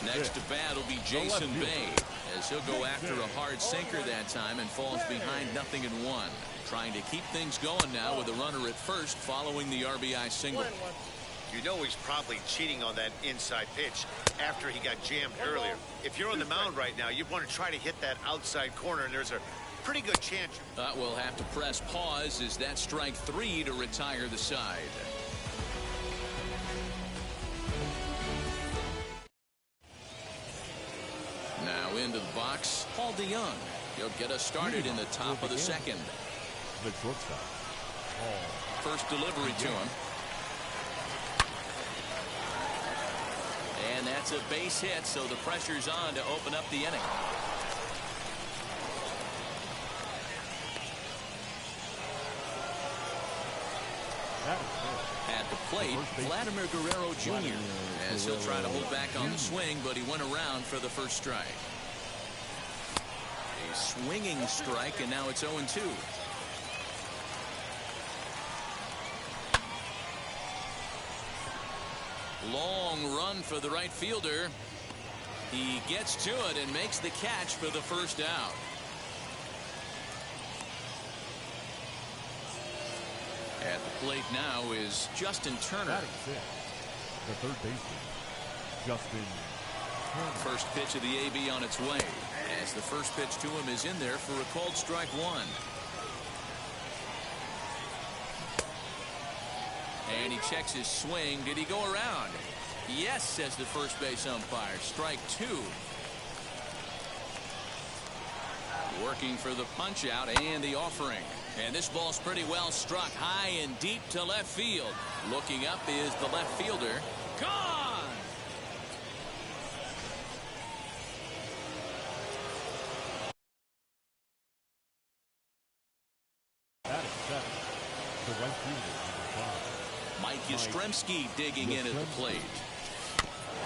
Next to bat will be Jason Bay, as he'll go after a hard sinker that time and falls behind 0-1. Trying to keep things going now with a runner at first following the RBI single. You know he's probably cheating on that inside pitch after he got jammed earlier. If you're on the mound right now, you want to try to hit that outside corner, and there's a pretty good chance. We'll have to press pause as that strike 3 to retire the side. Now into the box, Paul DeYoung. He'll get us started in the top of the second. The shortstop. First delivery to him. And that's a base hit, so the pressure's on to open up the inning. At the plate, Vladimir Guerrero Jr. as he'll try to hold back on the swing, but he went around for the first strike. A swinging strike, and now it's 0-2. Long run for the right fielder. He gets to it and makes the catch for the first out. At the plate now is Justin Turner. The third baseman, Justin Turner. First pitch of the AB on its way, as the first pitch to him is in there for a called strike one. And he checks his swing. Did he go around? Yes, says the first base umpire. Strike 2. Working for the punch out and the offering. And this ball's pretty well struck high and deep to left field. Looking up is the left fielder. Gone! That is 7. The right fielder. Mike Yastrzemski digging in at the plate.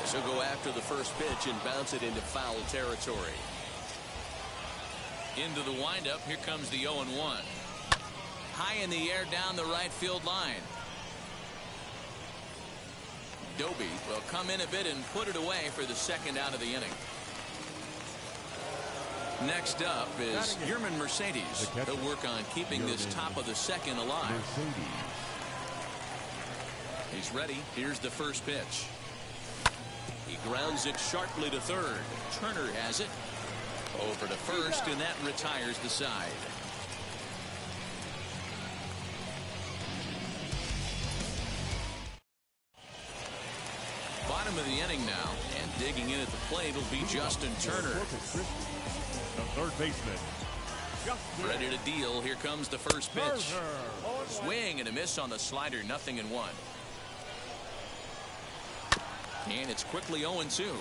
So go after the first pitch and bounce it into foul territory. Into the windup. Here comes the 0-1. High in the air down the right field line. Doby will come in a bit and put it away for the second out of the inning. Next up is Yerman Mercedes. He'll work on keeping this top of the second alive. He's ready. Here's the first pitch. He grounds it sharply to third. Turner has it. Over to first, and that retires the side. Bottom of the inning now, and digging in at the plate will be Justin Turner. The third baseman. Ready to deal. Here comes the first pitch. Swing and a miss on the slider. 0-1. And it's quickly 0-2.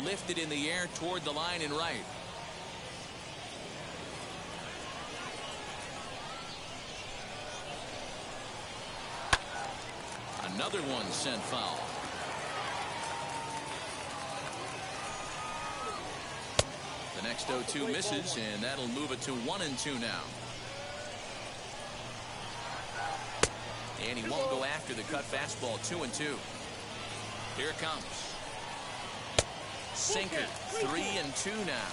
Lifted in the air toward the line and right. Another one sent foul. The next 0-2 misses, and that'll move it to 1-2 now. And he won't go after the cut fastball. 2-2. Here it comes. Sinker. 3-2 now.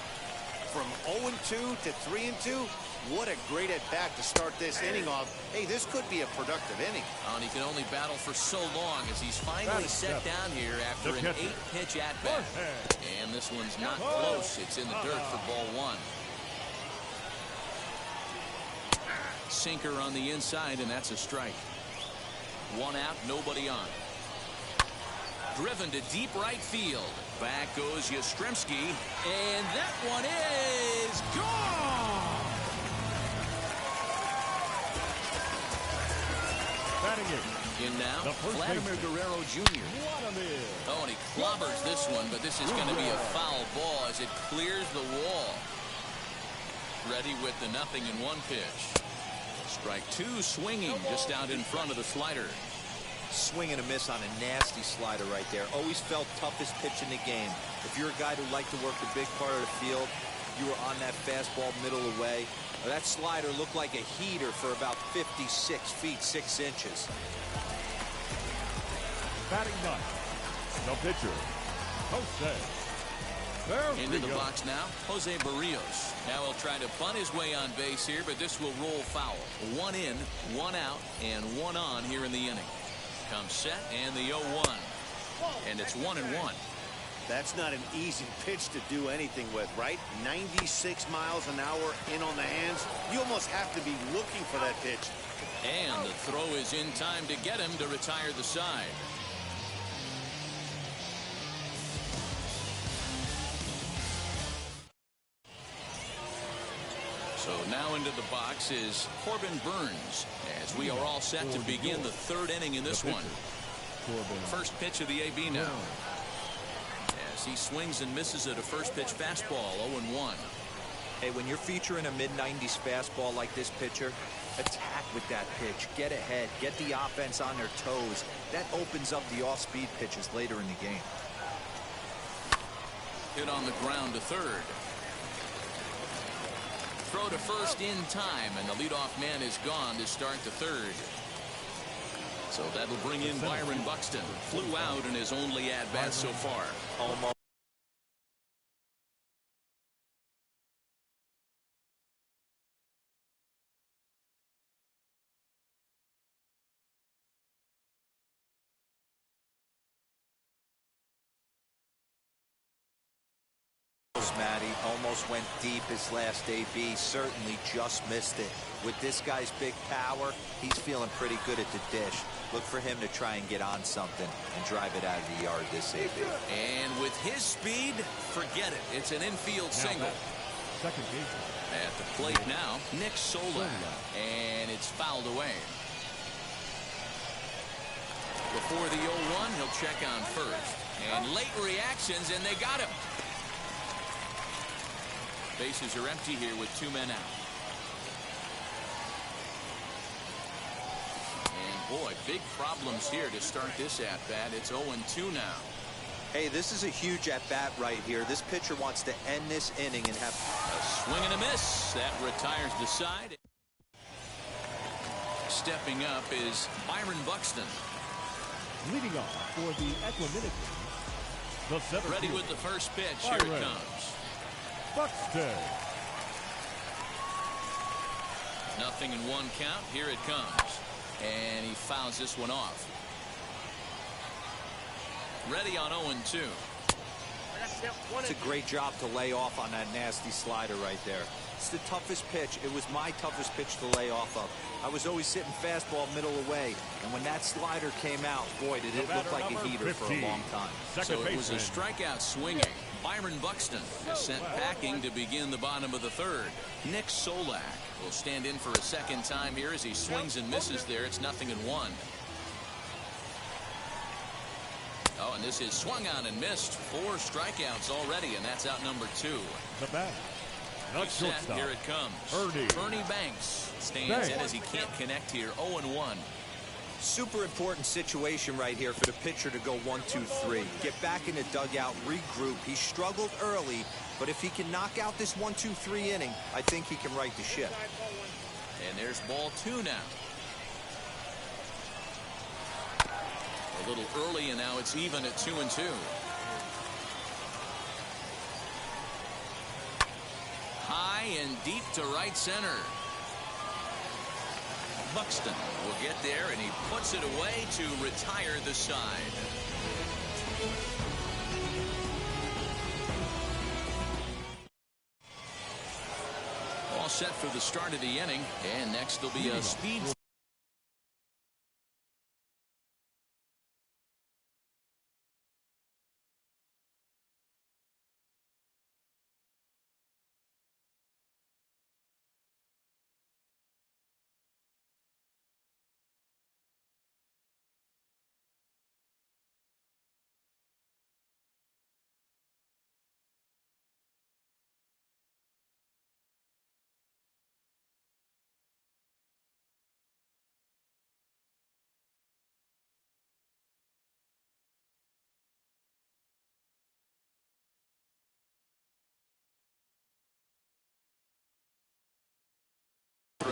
From 0-2 to 3-2. What a great at bat to start this inning off. Hey, this could be a productive inning. And he can only battle for so long as he's finally set down here after an 8-pitch at bat. And this one's not close. It's in the dirt for ball one. Sinker on the inside, and that's a strike. One out, nobody on. Driven to deep right field. Back goes Yastrzemski, and that one is gone. In now, Vladimir Guerrero Jr. Oh, and he clobbers this one, but this is going to be a foul ball as it clears the wall. Ready with the 0-1 pitch. Strike two, swinging just out in front of the slider. Swing and a miss on a nasty slider right there. Always felt toughest pitch in the game. If you're a guy who liked to work the big part of the field, you were on that fastball middle away. That slider looked like a heater for about 56 feet 6 inches. Batting ninth, the pitcher, Jose. Into the box now, Jose Barrios. Now he'll try to bunt his way on base here, but this will roll foul. One in, one out, and one on here in the inning. Comes set, and the 0-1. And it's 1-1. That's not an easy pitch to do anything with, right? 96 miles an hour in on the hands. You almost have to be looking for that pitch. And the throw is in time to get him to retire the side. So now into the box is Corbin Burns, as we are all set to begin the third inning in this one. First pitch of the AB now. As he swings and misses at a first pitch fastball. 0-1. Hey, when you're featuring a mid-90s fastball like this pitcher, attack with that pitch. Get ahead. Get the offense on their toes. That opens up the off-speed pitches later in the game. Hit on the ground to third. Throw to first in time, and the leadoff man is gone to start the third. So that'll bring in Byron Buxton. Flew out in his only at-bat so far. Almost. Matty almost went deep his last AB. Certainly just missed it. With this guy's big power, he's feeling pretty good at the dish. Look for him to try and get on something and drive it out of the yard this AB. And with his speed, forget it. It's an infield single. Second base. At the plate now, Nick Solak. And it's fouled away. Before the 0-1, he'll check on first. And late reactions, and they got him. Bases are empty here with 2 men out. And boy, big problems here to start this at-bat. It's 0-2 now. Hey, this is a huge at-bat right here. This pitcher wants to end this inning and have a swing and a miss. That retires the side. Stepping up is Byron Buxton. Leading off for the Equanimity. The center ready field. with the first pitch. Here it comes. Buxton. 0-1 count. Here it comes. And he fouls this one off. Ready on 0-2. It's a great job to lay off on that nasty slider right there. It's the toughest pitch. It was my toughest pitch to lay off of. I was always sitting fastball middle away, and when that slider came out, boy, did it look like a heater 15. For a long time. So it was a strikeout swinging. Byron Buxton is sent packing to begin the bottom of the third. Nick Solak will stand in for a second time here as he swings and misses there. It's 0-1. Oh, and this is swung on and missed. 4 strikeouts already, and that's out number 2. The bat. Not Set, shortstop. here it comes. Ernie Banks stands in as he can't connect here. 0-1. Super important situation right here for the pitcher to go 1-2-3. Get back in the dugout, regroup. He struggled early, but if he can knock out this 1-2-3 inning, I think he can right the ship. And there's ball 2 now. A little early, and now it's even at 2-2. High and deep to right center. Buxton will get there, and he puts it away to retire the side. All set for the start of the inning, and next there'll be a speed.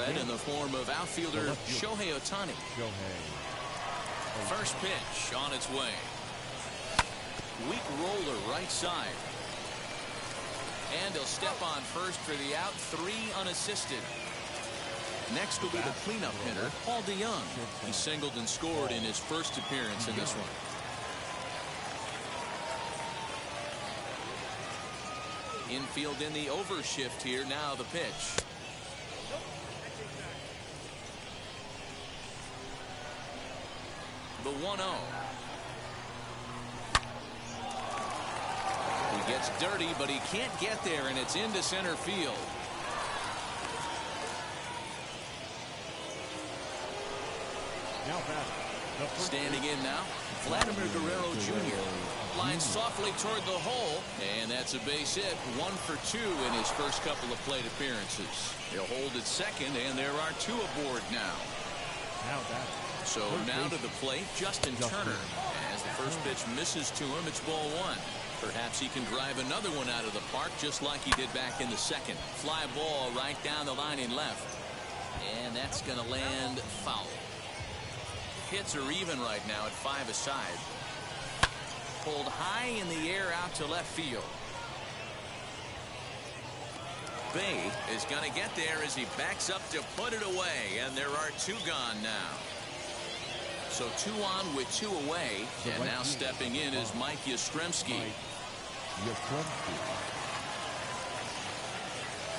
In the form of outfielder Shohei Ohtani. First pitch on its way. Weak roller right side. And he'll step on first for the out. 3 unassisted. Next will be the cleanup hitter, Paul DeYoung. He singled and scored in his first appearance in this one. Infield in the overshift here. Now the pitch. The 1-0. He gets dirty, but he can't get there, and it's into center field. Standing in now, Vladimir Guerrero Jr. lines softly toward the hole, and that's a base hit. 1 for 2 in his first couple of plate appearances. He'll hold at second, and there are 2 aboard now. So now to the plate, Justin Turner. As the first pitch misses to him, it's ball 1. Perhaps he can drive another one out of the park just like he did back in the second. Fly ball right down the line in left. And that's going to land foul. Hits are even right now at 5 aside. Pulled high in the air out to left field. Bay is going to get there as he backs up to put it away, and there are 2 gone now. So 2 on with 2 away, and now stepping in is Mike Yastrzemski.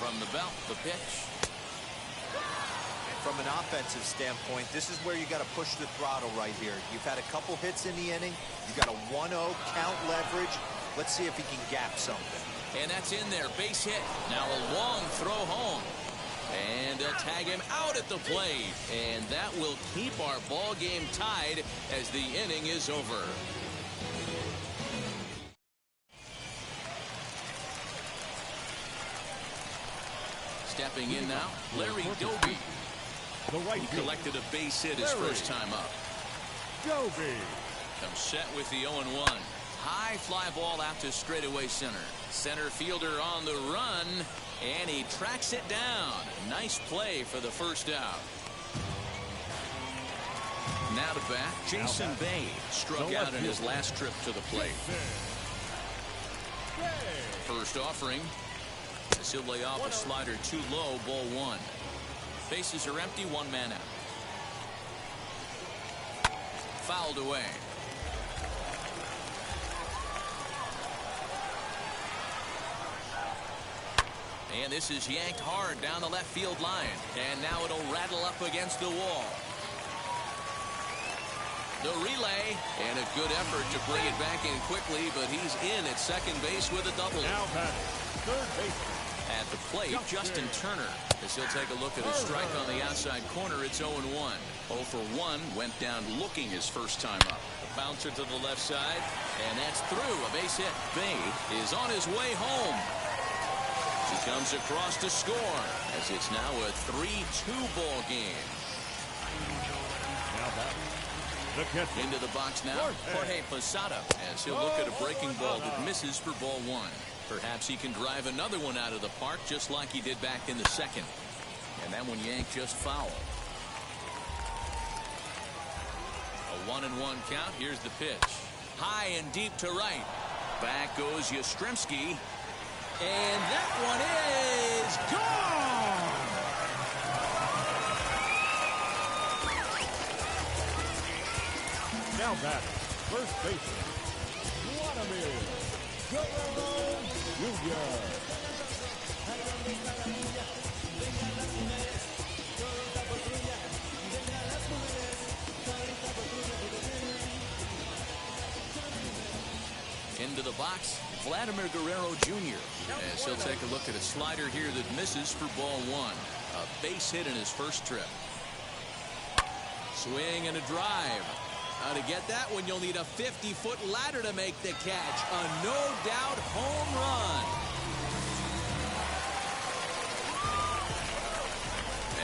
From the belt, the pitch. From an offensive standpoint, this is where you got to push the throttle right here. You've had a couple hits in the inning. You got a 1-0 count leverage. Let's see if he can gap something. And that's in there. Base hit. Now a long throw home. And they'll tag him out at the plate. And that will keep our ball game tied as the inning is over. Stepping in now, Larry Doby. He collected a base hit his first time up. Doby comes set with the 0-1. High fly ball out to straightaway center. Center fielder on the run, and he tracks it down. Nice play for the first out. Now to bat, Jason Bay struck out in his last trip to the plate. First offering, as he'll lay off a slider too low, ball 1. Bases are empty, 1 man out. Fouled away. And this is yanked hard down the left field line. And now it'll rattle up against the wall. The relay, and a good effort to bring it back in quickly, but he's in at second base with a double. now batting third base. At the plate, Justin Turner, as he'll take a look at a strike on the outside corner. It's 0-1. 0 for 1, went down looking his first time up. The bouncer to the left side, and that's through. A base hit. Bay is on his way home. He comes across to score, as it's now a 3-2 ball game. Now back. The catch. Into the box now, Jorge Posada, as he'll look at a breaking ball that misses for ball one. Perhaps he can drive another one out of the park, just like he did back in the second. And that one yanked just foul. A 1-1 count. Here's the pitch. High and deep to right. Back goes Yastrzemski. And that one is gone! Now back. First baseman. Vladimir Guerrero Jr. Into the box, Vladimir Guerrero Jr. as he'll take a look at a slider here that misses for ball one. A base hit in his first trip. Swing and a drive. How to get that one, you'll need a 50-foot ladder to make the catch. A no-doubt home run.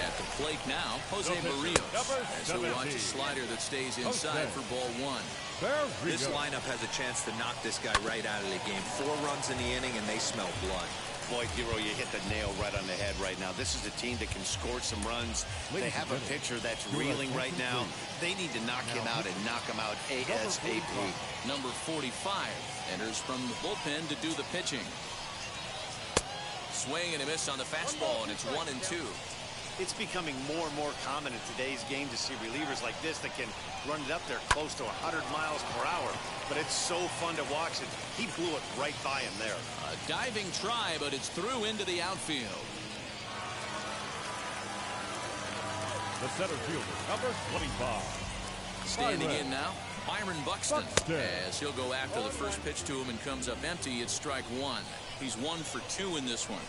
At the plate now, Jose Barrios, as he'll watch a slider that stays inside for ball one. This lineup has a chance to knock this guy right out of the game. 4 runs in the inning, and they smell blood. Boy, Hero, you hit the nail right on the head right now. This is a team that can score some runs. They have a pitcher that's reeling right now. They need to knock him out and knock him out ASAP. Number 45 enters from the bullpen to do the pitching. Swing and a miss on the fastball, and it's 1-2. It's becoming more and more common in today's game to see relievers like this that can run it up there close to 100 miles per hour. But it's so fun to watch it. He blew it right by him there. A diving try, but it's through into the outfield. The center fielder, number 25. Standing in now, Byron Buxton. As he'll go after the first pitch to him and comes up empty, it's strike one. He's 1 for 2 in this one.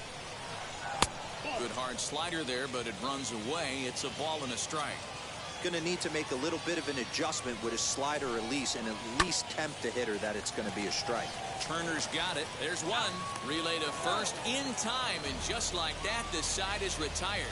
Good hard slider there, but it runs away. It's a ball and a strike. Going to need to make a little bit of an adjustment with his slider release and at least tempt the hitter that it's going to be a strike. Turner's got it. There's one. Relay to first in time, and just like that, the side is retired.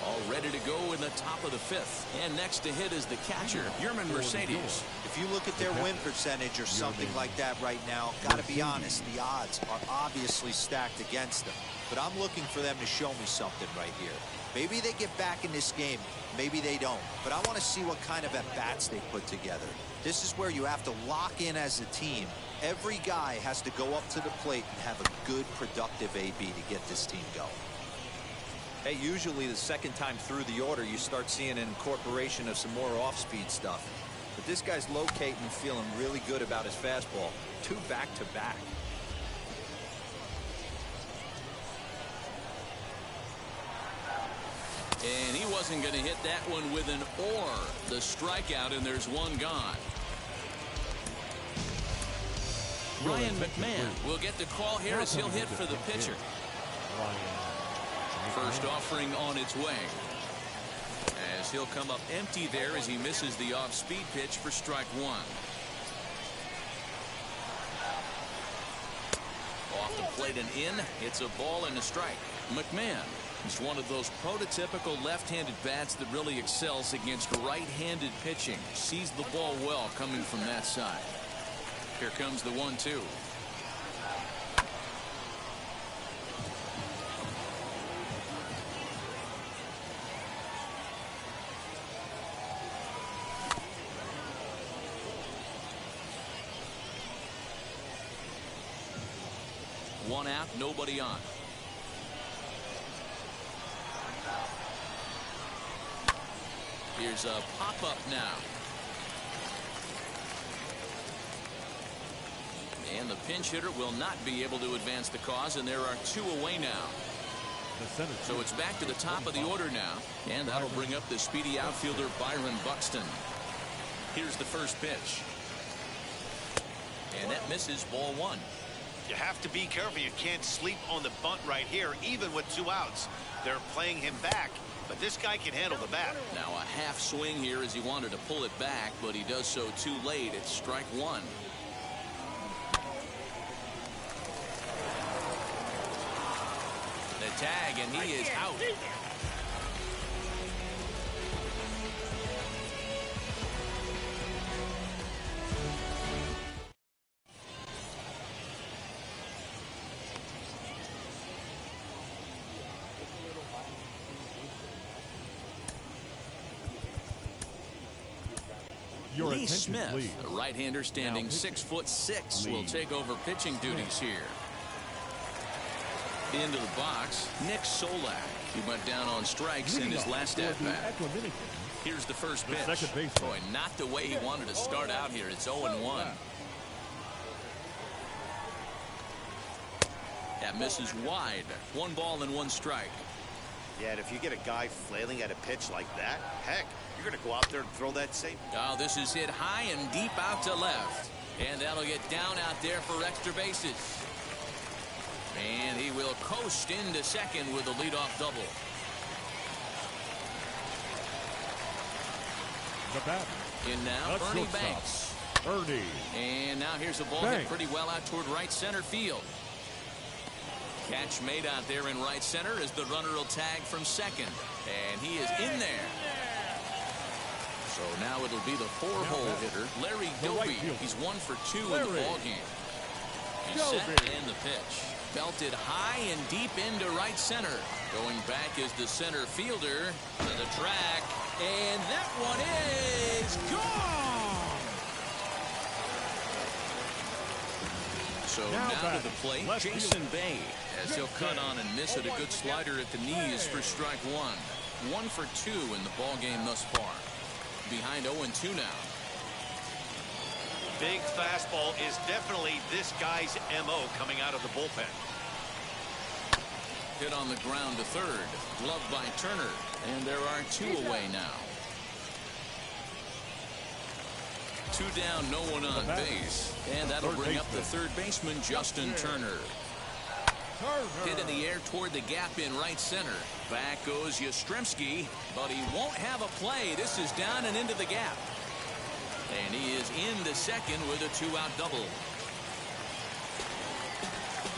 All ready to go in the top of the 5th. And next to hit is the catcher, Yerman Mercedes. If you look at their win percentage or something like that right now, got to be honest, the odds are obviously stacked against them. But I'm looking for them to show me something right here. Maybe they get back in this game. Maybe they don't. But I want to see what kind of at-bats they put together. This is where you have to lock in as a team. Every guy has to go up to the plate and have a good, productive AB to get this team going. Hey, usually the second time through the order, you start seeing an incorporation of some more off-speed stuff. But this guy's locating and feeling really good about his fastball. 2 back-to-back. And he wasn't going to hit that one with an or. The strikeout, and there's one gone. Ryan McMahon will get the call here as he'll hit for the pitcher. First offering on its way. As he'll come up empty there as he misses the off-speed pitch for strike one. Off the plate and in. It's a ball and a strike. McMahon is one of those prototypical left-handed bats that really excels against right-handed pitching. Sees the ball well coming from that side. Here comes the 1-2. One out, nobody on. Here's a pop-up now. And the pinch hitter will not be able to advance the cause, and there are 2 away now. So it's back to the top of the order now, and that'll bring up the speedy outfielder Byron Buxton. Here's the first pitch. And that misses, ball 1. You have to be careful. You can't sleep on the bunt right here, even with 2 outs. They're playing him back. but this guy can handle the bat. Now a half swing here as he wanted to pull it back, but he does so too late. It's strike one. The tag, and he is out. Your Lee attention, Smith, please. the right-hander standing 6'6", will take over pitching duties here. Into the box, Nick Solak. He went down on strikes in his last at-bat. Here's the first pitch. Second baseman. Boy, not the way he wanted to start out here. It's 0-1. That misses wide. 1 ball and 1 strike. Yeah, and if you get a guy flailing at a pitch like that, heck, you're going to go out there and throw that same. Oh, this is hit high and deep out to left. And that'll get down out there for extra bases. And he will coast into second with a leadoff double. The batter. In now, That's Ernie shortstop. Banks. Ernie. And now here's a ball hit pretty well out toward right center field. Catch made out there in right center as the runner will tag from second. And he is in there. So now it'll be the 4-hole hitter, Larry Doby. He's 1 for 2 in the ballgame. He's set and the pitch. Belted high and deep into right center. Going back is the center fielder to the track. And that one is gone. So now to the plate, Jason Bay, as he'll cut on and miss at a good slider at the knees for strike one. 1 for 2 in the ballgame thus far. Behind 0-2 now. Big fastball is definitely this guy's MO coming out of the bullpen. Hit on the ground to third. Gloved by Turner. And there are 2 away now. 2 down, no one on base. And that'll bring up the third baseman, Justin Turner. Hit in the air toward the gap in right center. Back goes Yastrzemski, but he won't have a play. This is down and into the gap. And he is into second with a 2-out double.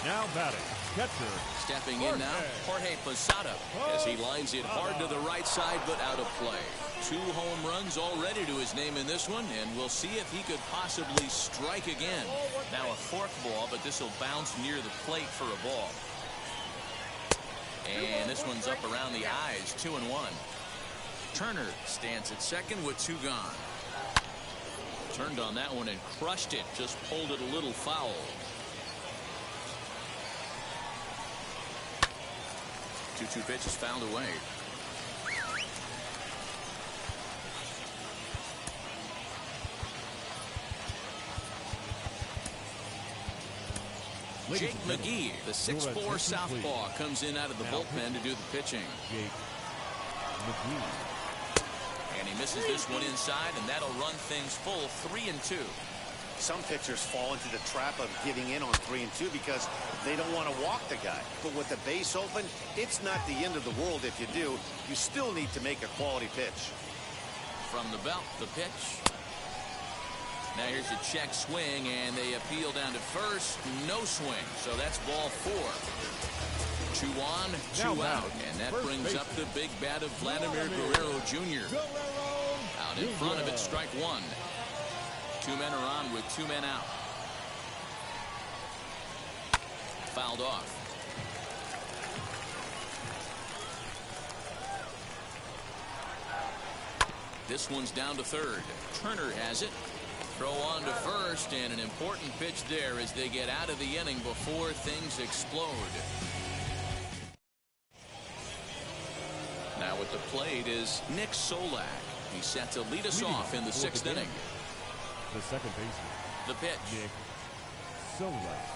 Now batting, catcher. Stepping in now, Jorge Posada, as he lines it hard to the right side, but out of play. 2 home runs already to his name in this one, and we'll see if he could possibly strike again. Now a fork ball, but this will bounce near the plate for a ball. And this one's up around the eyes, 2-1. Turner stands at second with 2 gone. Turned on that one and crushed it, just pulled it a little foul. 2-2 pitch is fouled away. Jake McGee, the 6'4" southpaw, comes in out of the bullpen to do the pitching. Jake McGee. And he misses this one inside, and that'll run things full 3-2. Some pitchers fall into the trap of giving in on 3-2 because they don't want to walk the guy. But with the base open, it's not the end of the world if you do. You still need to make a quality pitch. From the belt, the pitch. Now here's a check swing, and they appeal down to first. No swing, so that's ball 4. 2 on, 2 out, and that brings up the big bat of Vladimir Guerrero Jr. Out in front of it, strike 1. 2 men are on with 2 men out. Fouled off. This one's down to third. Turner has it. Throw on to first, and an important pitch there as they get out of the inning before things explode. Now at the plate is Nick Solak. He's set to lead us off in the 6th inning. The second baseman. The pitch. Nick Solak.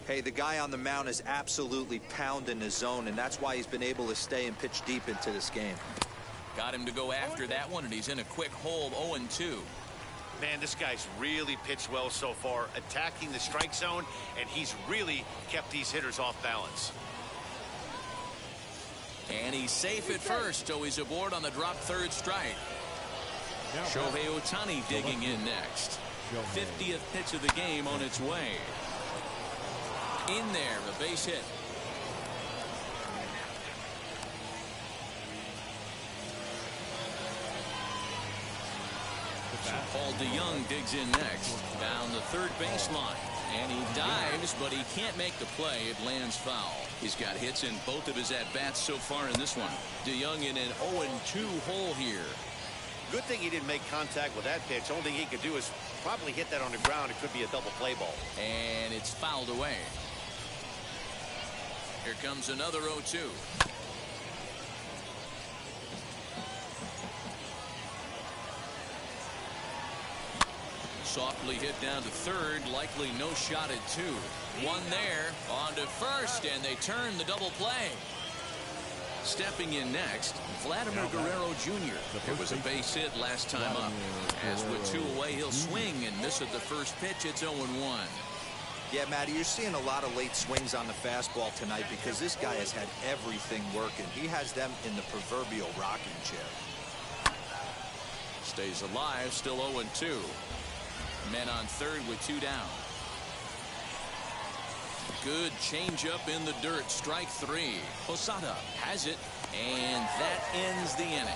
Hey, the guy on the mound is absolutely pounding his zone, and that's why he's been able to stay and pitch deep into this game. Got him to go after that one, and he's in a quick hold, 0-2. Man, this guy's really pitched well so far, attacking the strike zone, and he's really kept these hitters off balance. And he's safe at first, so he's aboard on the drop third strike. Shohei Ohtani digging in next. 50th pitch of the game on its way. In there, a base hit. So Paul DeYoung digs in next. Down the third baseline. And he dives, but he can't make the play. It lands foul. He's got hits in both of his at-bats so far in this one. DeYoung in an 0-2 hole here. Good thing he didn't make contact with that pitch. Only thing he could do is probably hit that on the ground. It could be a double play ball. And it's fouled away. Here comes another 0-2. Softly hit down to third. Likely no shot at two. One there. On to first, and they turn the double play. Stepping in next, Vladimir Guerrero Jr. It was a base hit last time up. As with two away, he'll swing and miss at the first pitch. It's 0-1. Yeah, Matty, you're seeing a lot of late swings on the fastball tonight because this guy has had everything working. He has them in the proverbial rocking chair. Stays alive, still 0-2. Men on third with two down. Good changeup in the dirt. Strike three. Posada has it, and that ends the inning.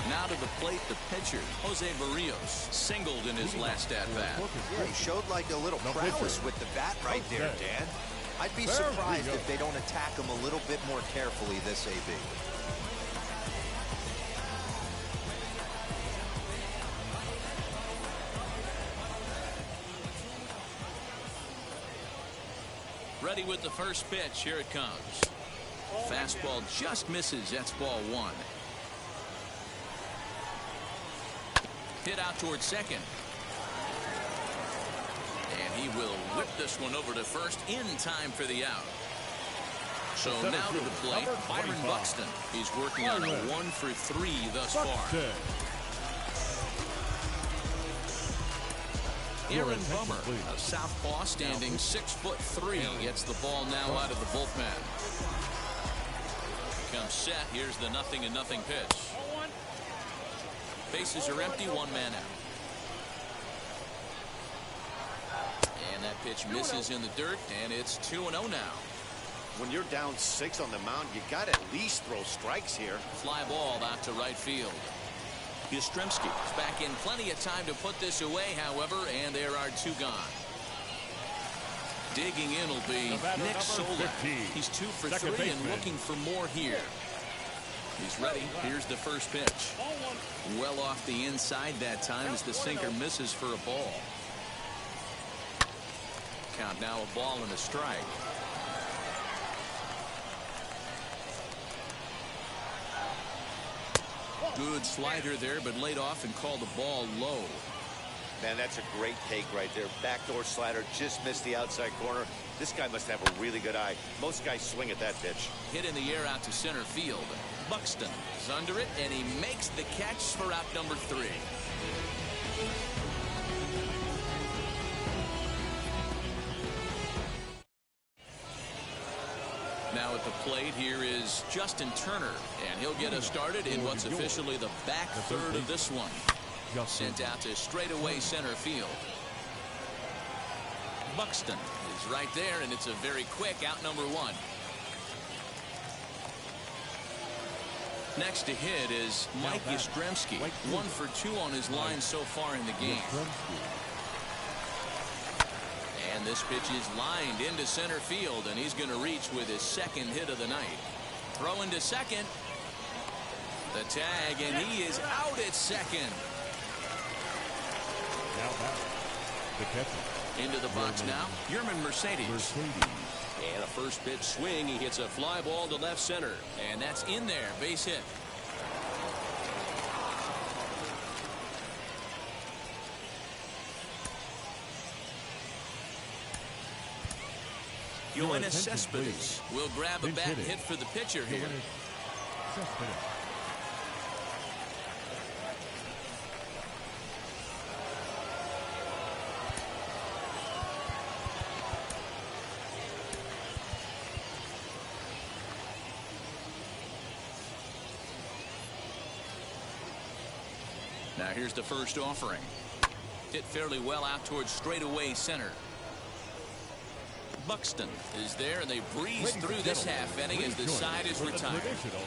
Now to the plate, the pitcher, Jose Barrios, singled in his last at-bat. Yeah, he showed like a little prowess with the bat right there, Dan. I'd be surprised if they don't attack him a little bit more carefully this AB. Ready with the first pitch. Here it comes. Fastball just misses. That's ball one. Hit out towards second. And he will whip this one over to first in time for the out. So now to the plate, Byron Buxton. He's working on a 1-for-3 thus far. Aaron Bummer, a southpaw standing 6'3", gets the ball now out of the bullpen. Comes set. Here's the 0-0 pitch. Bases are empty, one man out. And that pitch misses in the dirt, and it's 2-0 now. When you're down 6 on the mound, you got to at least throw strikes here. Fly ball out to right field. Yastrzemski is back in plenty of time to put this away, however, and there are two gone. Digging in will be Nick Sola. He's 2 for 3 and looking for more here. He's ready. Here's the first pitch. Well off the inside that time as the sinker misses for a ball. Count now a ball and a strike. Good slider there, but laid off and called the ball low. Man, that's a great take right there. Backdoor slider just missed the outside corner. This guy must have a really good eye. Most guys swing at that pitch. Hit in the air out to center field. Buxton is under it, and he makes the catch for out number 3. Now at the plate, here is Justin Turner, and he'll get us started in what's officially the back third of this one. Sent out to straightaway center field. Buxton is right there, and it's a very quick out number 1. Next to hit is Mike Yastrzemski, 1 for 2 on his line so far in the game. And this pitch is lined into center field, and he's going to reach with his second hit of the night. Throw into second. The tag, and he is out at second. Now back. The catcher. Into the box now, Yerman Mercedes. And a first pitch swing. He hits a fly ball to left center, and that's in there. Base hit. Yoenis Cespedes will grab a bat hit for the pitcher here. Now here's the first offering. Hit fairly well out towards straightaway center. Buxton is there, and they breeze through this half inning as the side is retired. Traditional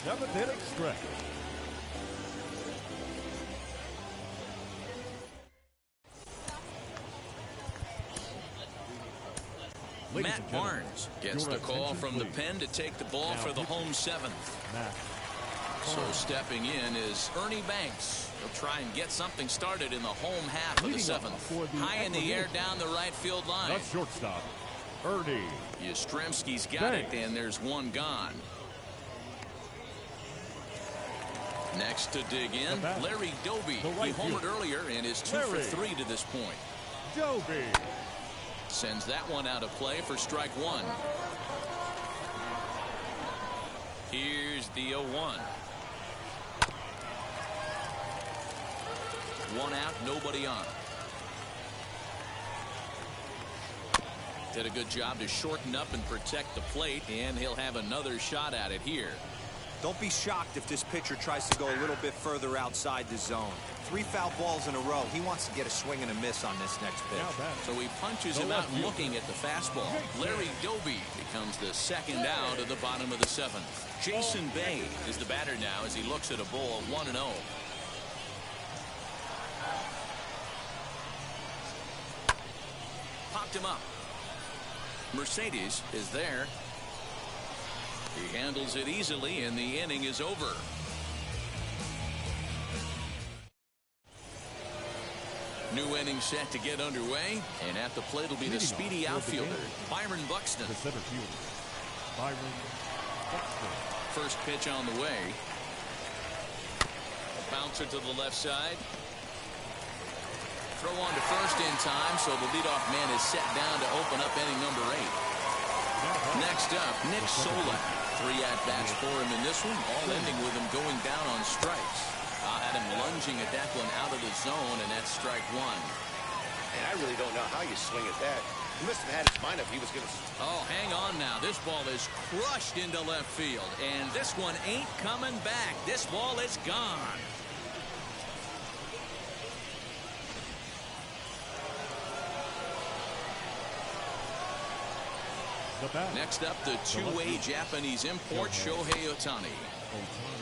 7th inning stretch. Matt Barnes gets the call from the pen to take the ball for the home 7th. So stepping in is Ernie Banks. He'll try and get something started in the home half of the 7th. High in the air down the right field line. The shortstop, Ernie. Yastrzemski's got it, and there's one gone. Next to dig in, Larry Doby. He homered earlier and is 2 for 3 to this point. Doby sends that one out of play for strike one. Here's the 0-1. One out, nobody on. Did a good job to shorten up and protect the plate, and he'll have another shot at it here. Don't be shocked if this pitcher tries to go a little bit further outside the zone. 3 foul balls in a row. He wants to get a swing and a miss on this next pitch. So he punches him out looking at the fastball. Larry Doby becomes the second out of the bottom of the 7th. Jason Bay is the batter now as he looks at a ball 1-0. Popped him up. Mercedes is there. He handles it easily, and the inning is over. New inning set to get underway, and at the plate will be the speedy outfielder, Byron Buxton. The center fielder, Byron Buxton. First pitch on the way. A bouncer to the left side. Throw on to first in time, so the leadoff man is set down to open up inning number 8. Next up, Nick Solak. 3 at-bats for him in this one, all ending with him going down on strikes. Had him lunging at that one out of the zone, and that's strike one. And I really don't know how you swing at that. He must have had his mind up. He was going to... Oh, hang on now. This ball is crushed into left field, and this one ain't coming back. This ball is gone. Next up, the two-way Japanese import, Shohei Ohtani.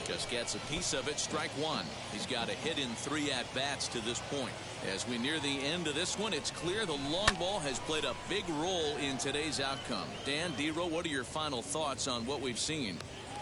Just gets a piece of it, strike one. He's got a hit in 3 at-bats to this point. As we near the end of this one, it's clear the long ball has played a big role in today's outcome. Dan, D-Row, what are your final thoughts on what we've seen?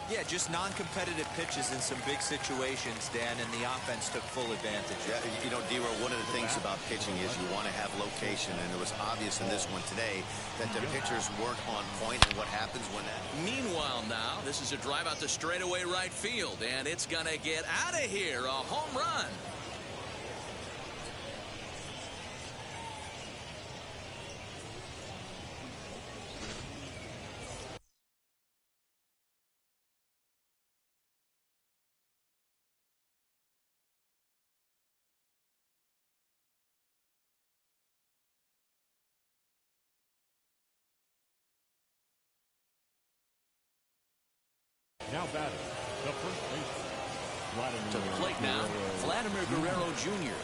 Yeah, just non-competitive pitches in some big situations, Dan, and the offense took full advantage. Yeah, you know, D-Row, one of the things about pitching is you want to have location, and it was obvious in this one today that the pitchers weren't on point, and what happens when that... Meanwhile now, this is a drive out to straightaway right field, and it's going to get out of here, a home run. Now batting, the first baseman. To the plate now, Vladimir Guerrero Jr.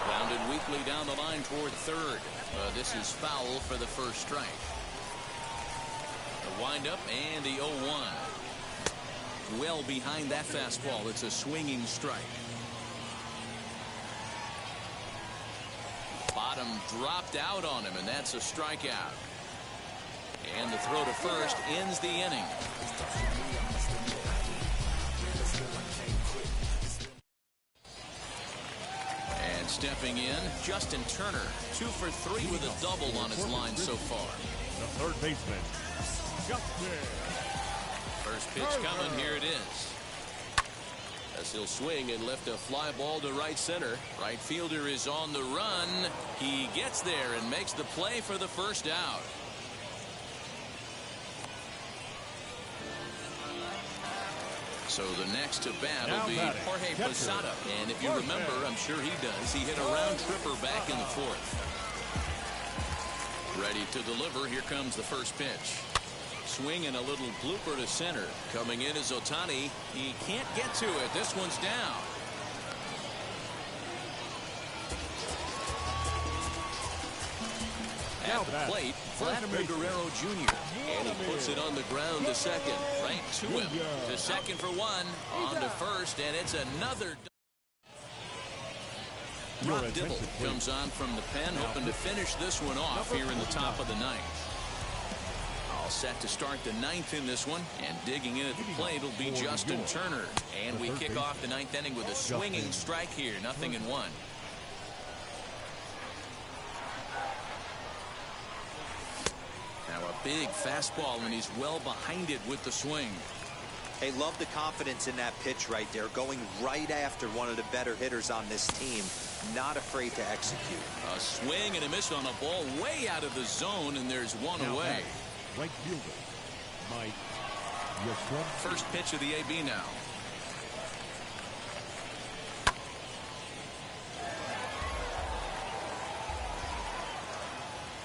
Grounded weakly down the line toward third. This is foul for the first strike. The windup and the 0-1. Well behind that fastball. It's a swinging strike. Bottom dropped out on him, and that's a strikeout. And the throw to first ends the inning. And stepping in, Justin Turner, 2 for 3 with a double on his line so far. The third baseman, Justin. First pitch coming, here it is. As he'll swing and lift a fly ball to right center. Right fielder is on the run. He gets there and makes the play for the first out. So the next to bat will be Jorge Posada. And if you remember, I'm sure he does, he hit a round tripper back in the 4th. Ready to deliver. Here comes the first pitch. Swing and a little blooper to center. Coming in is Ohtani. He can't get to it. This one's down. At the plate, Vladimir Guerrero Jr. And he puts it on the ground to second. Right to him. To second for one. On to first, and it's another. Rob Dibble comes on from the pen, hoping to finish this one off here in the top of the ninth. All set to start the ninth in this one, and digging in at the plate will be Justin Turner. And we kick off the ninth inning with a swinging strike here, 0-1. Now a big fastball, and he's well behind it with the swing. Hey, love the confidence in that pitch right there, going right after one of the better hitters on this team, not afraid to execute. A swing and a miss on a ball way out of the zone, and there's one away. Right fielder, Mike. First pitch of the AB now.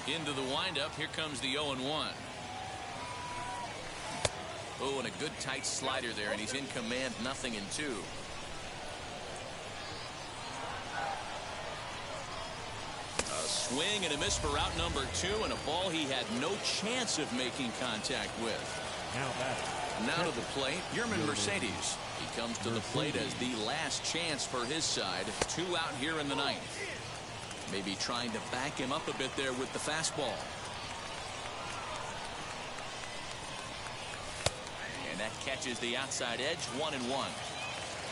Into the windup. Here comes the 0-1. Oh, and a good tight slider there, and he's in command, 0-2. A swing and a miss for out number 2, and a ball he had no chance of making contact with. Now to the plate, Yerman Mercedes. He comes to the plate as the last chance for his side. 2 out here in the ninth. Maybe trying to back him up a bit there with the fastball. And that catches the outside edge, 1-1.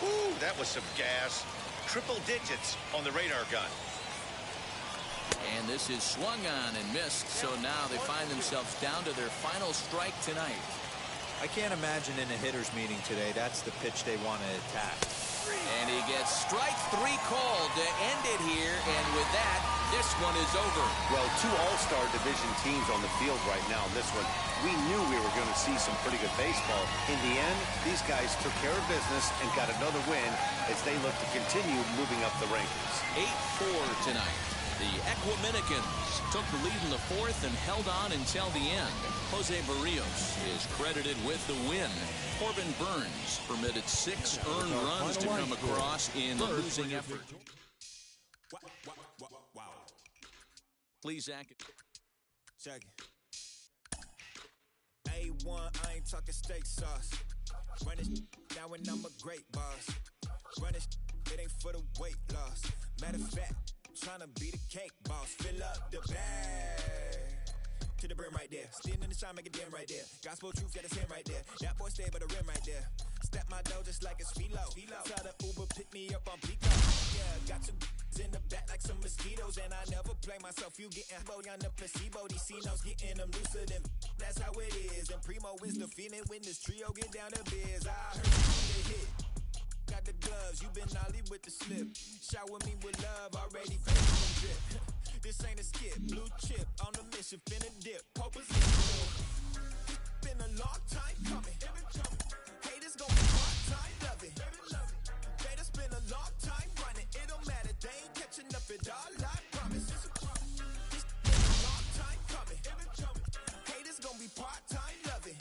Ooh, that was some gas. Triple digits on the radar gun. And this is swung on and missed, so now they find themselves down to their final strike tonight. I can't imagine in a hitter's meeting today that's the pitch they want to attack. And he gets strike 3 called to end it here, and with that, this one is over. Well, 2 all-star division teams on the field right now in this one. We knew we were going to see some pretty good baseball. In the end, these guys took care of business and got another win as they look to continue moving up the rankings. 8-4 tonight. The Equiminicans took the lead in the 4th and held on until the end. Jose Barrios is credited with the win. Corbin Burns permitted 6 earned runs to come across in the losing effort. Please, Zach. Check it. A1, I ain't talking steak sauce. Run it now and I'm a great boss. Run it ain't for the weight loss. Matter of fact, tryna be the cake boss. Fill up the bag to the brim right there. Standing in the shine, make a dim right there. Gospel truth, got his hand right there. That boy stay by the rim right there. Step my dough just like it's philo. Tell the Uber pick me up on Pico. Yeah, got 2 in the back like some mosquitoes, and I never play myself. You getting boy on the placebo. These C-notes getting them looser than. That's how it is. And Primo is the feeling when this trio get down to biz. I heard you hit. Got the gloves, you been ollie with the slip. Shower me with love, already facing drip. This ain't a skip, blue chip on the mission, finna dip. Pole position. It's been a long time coming. Haters gon' be part-time loving. Haters been a long time running. It don't matter, they ain't catching up at all, I promise. It's been a long time coming. Haters gon' be part-time loving.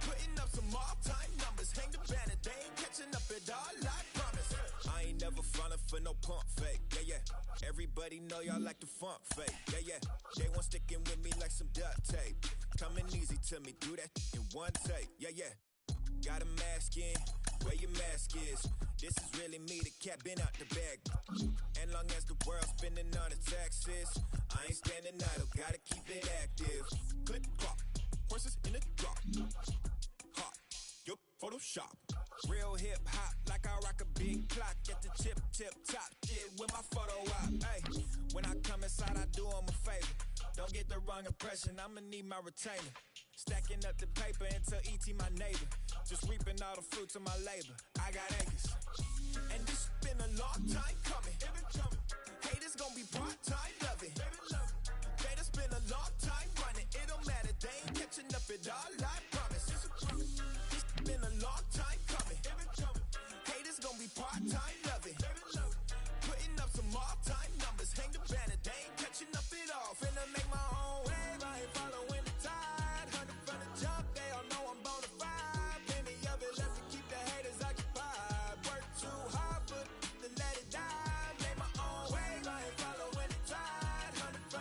Putting up some all-time numbers. Hang the banner, they ain't catching up at all, I promise. I ain't never falling for no pump fake. Yeah, yeah. Everybody know y'all like the funk fake. Yeah, yeah. They want sticking with me like some duct tape. Coming easy to me, do that in one take. Yeah, yeah. Got a mask in, where your mask is. This is really me, the cat been out the bag. And long as the world's spending on the taxes, I ain't standing idle, gotta keep it active. Click clock, horses in the drop. Hot, yup, Photoshop. Real hip hop, like I rock a big clock at the tip top. Shit with my photo op. Hey, when I come inside, I do 'em a favor. Don't get the wrong impression, I'ma need my retainer. Stacking up the paper until ET my neighbor. Just reaping all the fruits of my labor. I got acres. And this been a long time coming. Haters gon' be part-time loving. Haters been a long time running. It don't matter, they ain't catching up at all, I promise. This been a long time coming. Haters gon' be part-time loving. Putting up some all-time numbers. Hang the banner, they ain't catching up at all. Finna make my own wave, I ain't following the tide. 100 from the jump, they all know I'm bona fide. Plenty of it left to keep the haters occupied. Work too hard, but to let it die. Make my own wave, I ain't following the tide. 100 from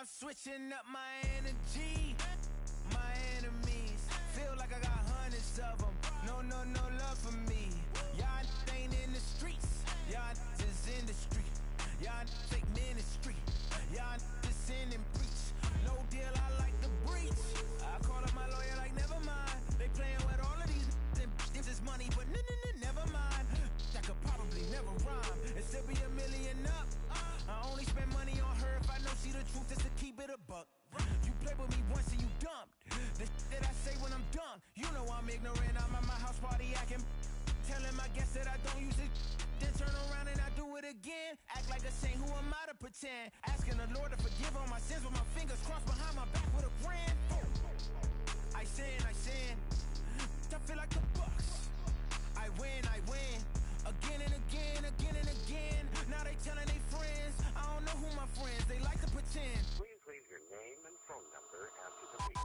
I'm switching up my energy. My enemies feel like I got hundreds of them. No love for me. Y'all ain't in the streets. Y'all just in the street. Y'all take ministry. Y'all just sin and preach. No deal, I like the breach. I call up my lawyer like, never mind. They playing with all of these and this is money, but never mind. I could probably never rhyme and still be a million up. I only spend money on her if I know she the truth, just to keep it a buck. You play with me once and you dumped. The that I say when I'm done, you know I'm ignorant. I'm at my house party acting, telling my guests that I don't use it. Then turn around and I do it again. Act like a saint, who am I to pretend? Asking the Lord to forgive all my sins with my fingers crossed behind my back with a grin. I sin. I feel like the Bucks. I win. Again and again. Now they telling they friends. I don't know who my friends, they like to pretend. Please leave your name and phone number after the beep.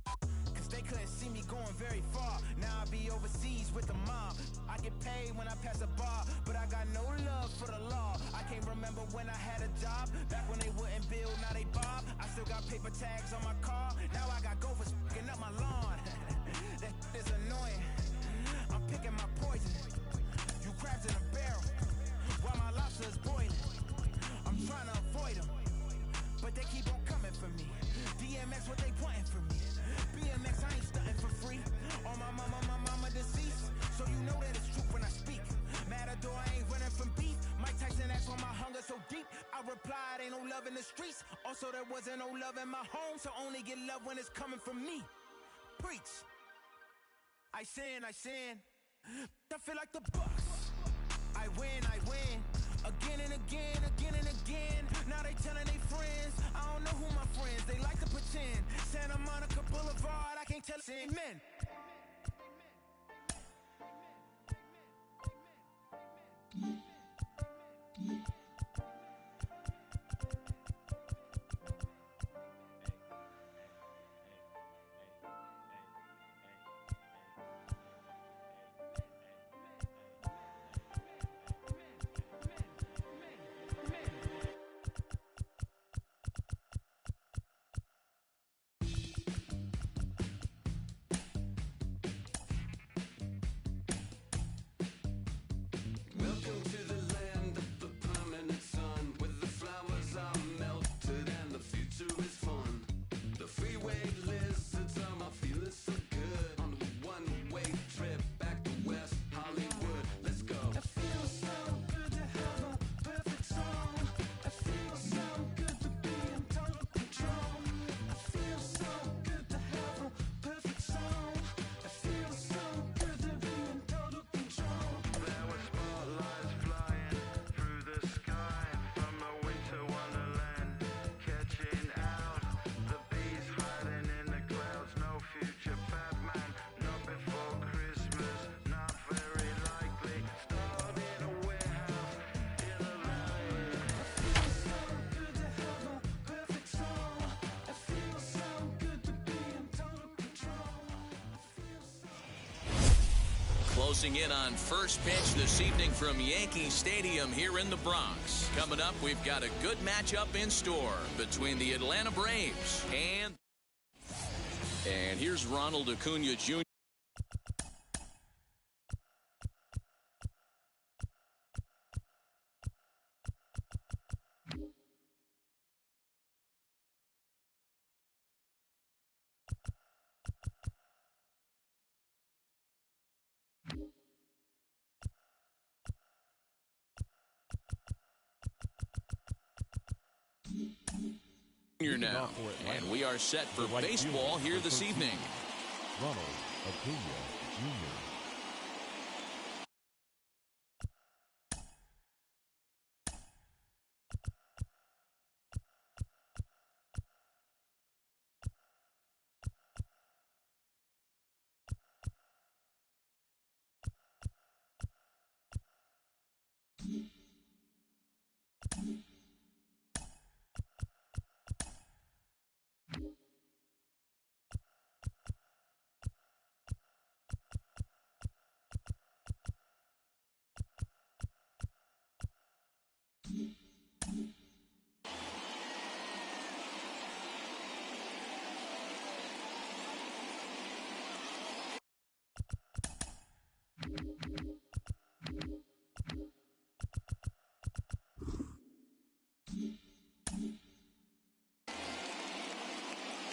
Cause they couldn't see me going very far. Now I be overseas with the mob. I get paid when I pass a bar, but I got no love for the law. I can't remember when I had a job. Back when they wouldn't build, now they bob. I still got paper tags on my car. Now I got gophers f***ing up my lawn. That is annoying. I'm picking my poison. You crabs in a barrel while my lobster is boiling. I'm trying to avoid them, but they keep on coming for me. DMX, what they wanting from me? BMX, I ain't stunting for free. On my mama deceased, so you know that it's true when I speak. Matador, I ain't running from beef. Mike Tyson asked why my hunger so deep. I replied, ain't no love in the streets. Also, there wasn't no love in my home, so only get love when it's coming from me. Preach. I sin. I feel like the Bucks. I win. Again and again. Now they telling they friends. I don't know who my friends, they like to pretend. Santa Monica Boulevard, I can't tell amen. Welcome to the land of the permanent sun, where the flowers are melted and the future is fun. The freeway lizards are my feeling so good on a one-way trip back to West Hollywood. Let's go. I feel so good to have a perfect song. I feel so good to be in total control. I feel so good to have a perfect song. I feel so good to be in total control. There were spotlights flying through the sky from a winter wonderland, catching out the bees hiding in the clouds. No future Batman, not before Christmas, not very likely. Starred in a warehouse in a valley. I feel so good to have a perfect song. I feel so good to be in total control. I feel so. Closing in on first pitch this evening from Yankee Stadium here in the Bronx. Coming up, we've got a good matchup in store between the Atlanta Braves and here's Ronald Acuna Jr. now, and we are set for baseball here this evening. Ronald Acuna Jr.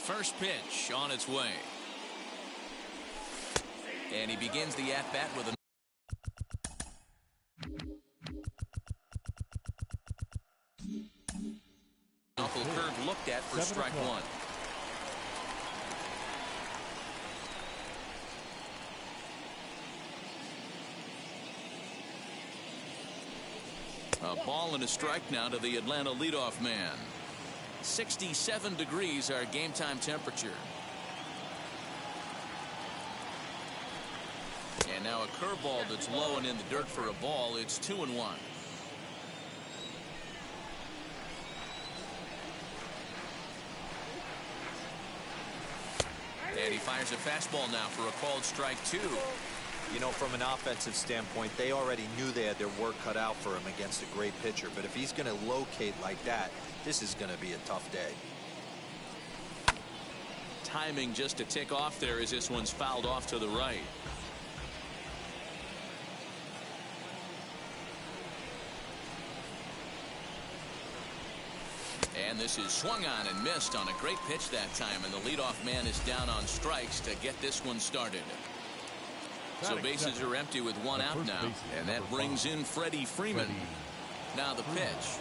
First pitch on its way. And he begins the at-bat with a knuckle curve looked at for strike one. A ball and a strike now to the Atlanta leadoff man. 67 degrees our game time temperature. And now a curveball that's low and in the dirt for a ball. It's 2-1. And he fires a fastball now for a called strike two. You know, from an offensive standpoint, they already knew they had their work cut out for him against a great pitcher. But if he's going to locate like that, this is going to be a tough day. Timing just to tick off there as this one's fouled off to the right. And this is swung on and missed on a great pitch that time, and the leadoff man is down on strikes to get this one started. So bases are empty with one out now, and that brings in Freddie Freeman. Now the pitch.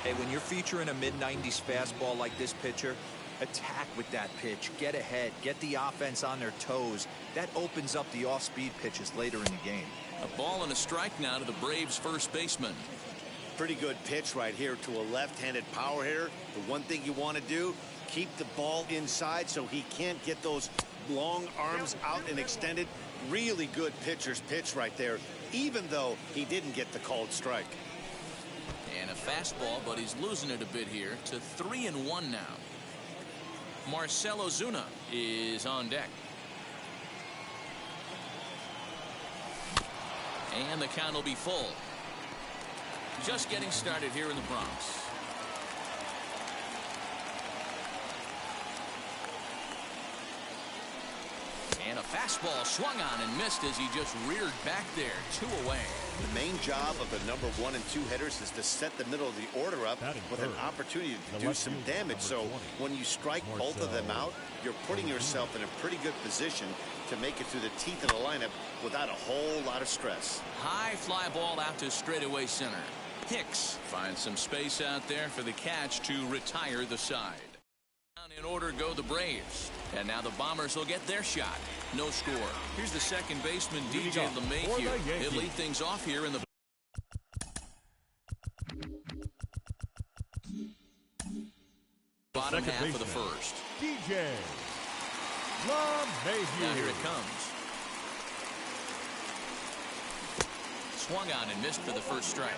Hey, when you're featuring a mid-90s fastball like this pitcher, attack with that pitch. Get ahead. Get the offense on their toes. That opens up the off-speed pitches later in the game. A ball and a strike now to the Braves first baseman. Pretty good pitch right here to a left-handed power hitter. The one thing you want to do, keep the ball inside so he can't get those long arms out and extended. Really good pitcher's pitch right there, even though he didn't get the called strike. And a fastball, but he's losing it a bit here to 3-1 now. Marcell Ozuna is on deck. And the count will be full. Just getting started here in the Bronx. And a fastball swung on and missed as he just reared back there. 2 away. The main job of the number 1 and 2 hitters is to set the middle of the order up with an opportunity to do some damage. So when you strike both of them out, you're putting yourself in a pretty good position to make it through the teeth of the lineup without a whole lot of stress. High fly ball out to straightaway center. Hicks finds some space out there for the catch to retire the side. In order go the Braves. And now the Bombers will get their shot. No score. Here's the second baseman, DJ LeMahieu. He'll lead things off here in the bottom half of the first. DJ LeMahieu. Now here it comes. Swung on and missed for the first strike.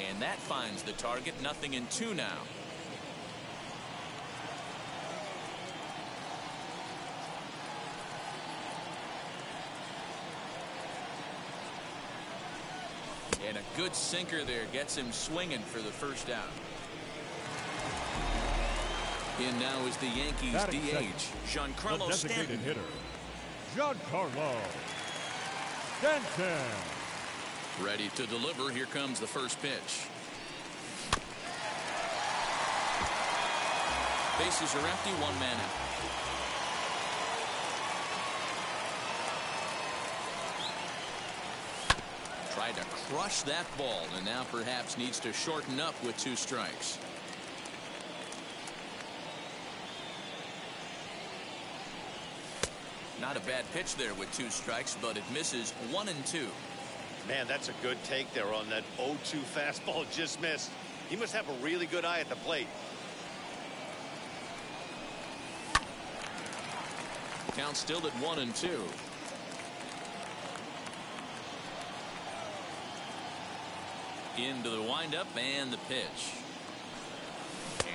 And that finds the target. 0-2 now. And a good sinker there gets him swinging for the first out. In now is the Yankees DH, Giancarlo Stanton. Hitter, Giancarlo Stanton. Ready to deliver. Here comes the first pitch. Bases are empty. 1 man out. Tried to crush that ball and now perhaps needs to shorten up with 2 strikes. Not a bad pitch there with 2 strikes, but it misses. 1-2. Man, that's a good take there on that 0-2 fastball just missed. He must have a really good eye at the plate. Count still at 1-2. Into the windup and the pitch.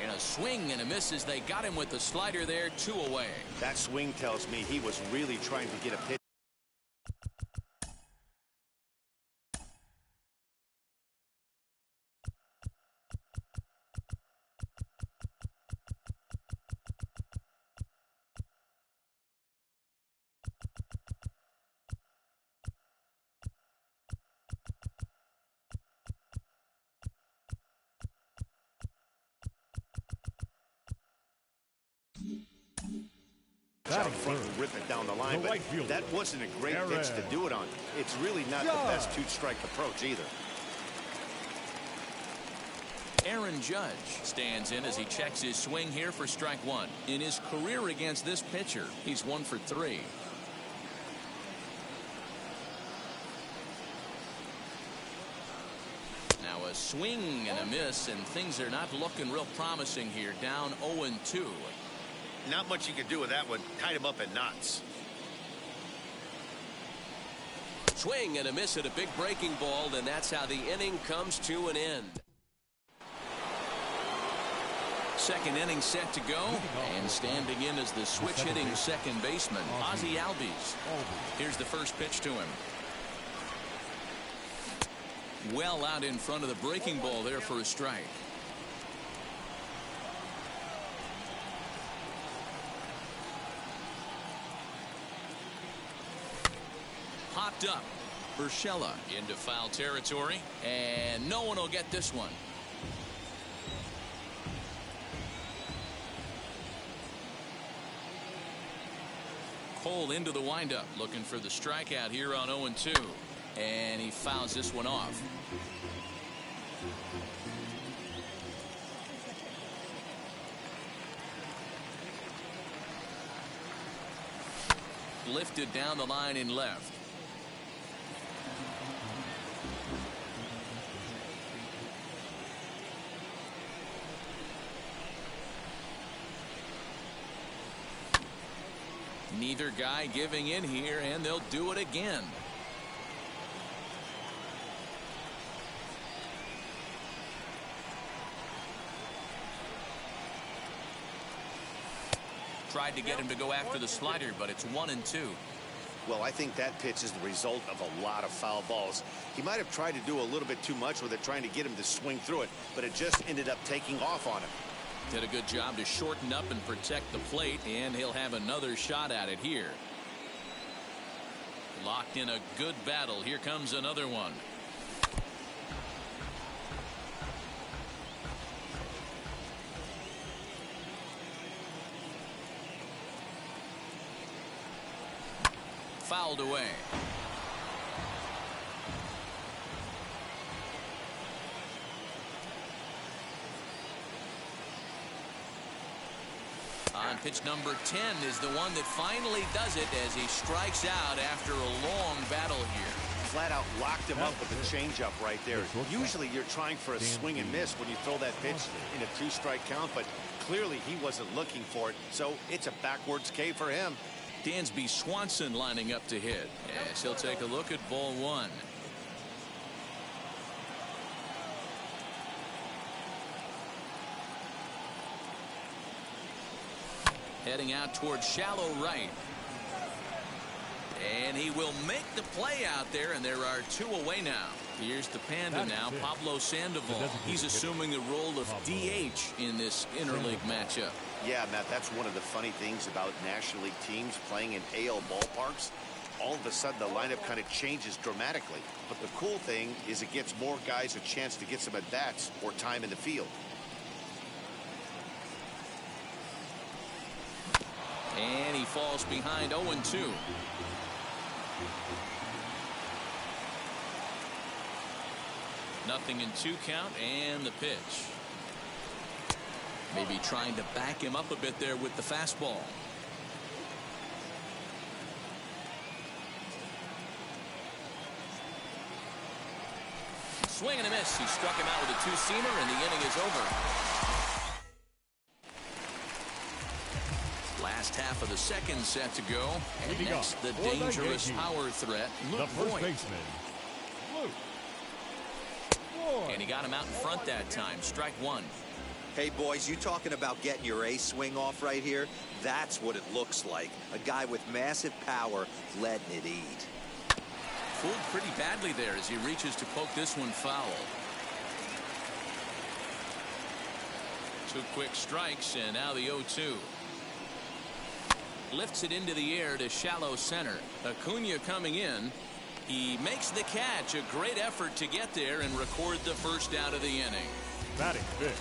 And a swing and a miss as they got him with the slider there. 2 away. That swing tells me he was really trying to get a pitch. Out front and rip it down the line, but that wasn't a great pitch to do it on. It's really not the best two-strike approach either. Aaron Judge stands in as he checks his swing here for strike one. In his career against this pitcher, he's 1 for 3. Now a swing and a miss, and things are not looking real promising here. Down 0-2. Not much you can do with that one. Tied him up in knots. Swing and a miss at a big breaking ball, and that's how the inning comes to an end. Second inning set to go, and standing in as the switch hitting second baseman, Ozzie Albies. Here's the first pitch to him. Well out in front of the breaking ball there for a strike. Popped up. Urshela into foul territory, and no one will get this one. Cole into the windup, looking for the strikeout here on 0-2, and he fouls this one off. Lifted down the line in left. Neither guy giving in here, and they'll do it again. Tried to get him to go after the slider, but it's 1-2. Well, I think that pitch is the result of a lot of foul balls. He might have tried to do a little bit too much with it, trying to get him to swing through it, but it just ended up taking off on him. Did a good job to shorten up and protect the plate, and he'll have another shot at it here. Locked in a good battle. Here comes another one. Fouled away. On pitch number 10 is the one that finally does it as he strikes out after a long battle here. Flat out locked him up with a changeup right there. Usually you're trying for a swing and miss when you throw that pitch in a two-strike count, but clearly he wasn't looking for it, so it's a backwards K for him. Dansby Swanson lining up to hit, as he'll take a look at ball one. Heading out towards shallow right. And he will make the play out there, and there are 2 away now. Here's the Panda now, Pablo Sandoval. He's assuming the role of DH in this interleague matchup. Yeah, Matt, that's one of the funny things about National League teams playing in AL ballparks. All of a sudden, the lineup kind of changes dramatically. But the cool thing is it gives more guys a chance to get some at-bats or time in the field. And he falls behind 0-2. Nothing in 2 count, and the pitch. Maybe trying to back him up a bit there with the fastball. Swing and a miss. He struck him out with a 2-seamer, and the inning is over. Last half of the second set to go. And next, the dangerous power threat, Luke Voigt. And he got him out in front that time. Strike one. Hey, boys, you talking about getting your A swing off right here? That's what it looks like. A guy with massive power letting it eat. Fooled pretty badly there as he reaches to poke this one foul. 2 quick strikes, and now the 0-2. Lifts it into the air to shallow center. Acuna coming in. He makes the catch. A great effort to get there and record the first out of the inning. Batting fifth,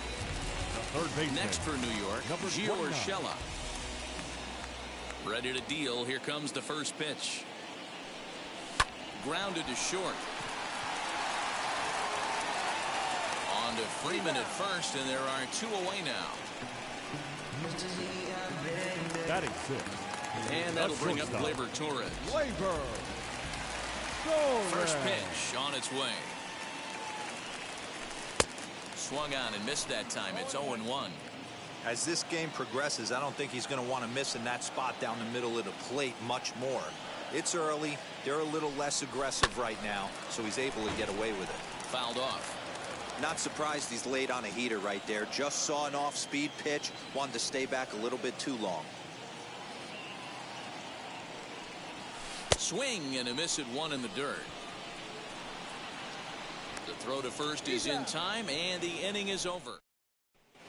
the third baseman. Next for New York, Gio Urshela. Ready to deal. Here comes the first pitch. Grounded to short. On to Freeman at first, and there are 2 away now. Batting sixth. And that'll bring up Gleyber Torres. First pitch on its way. Swung on and missed that time. It's 0-1. As this game progresses, I don't think he's going to want to miss in that spot down the middle of the plate much more. It's early. They're a little less aggressive right now, so he's able to get away with it. Fouled off. Not surprised he's laid on a heater right there. Just saw an off-speed pitch. Wanted to stay back a little bit too long. Swing and a miss at 1 in the dirt. The throw to first is in time, and the inning is over.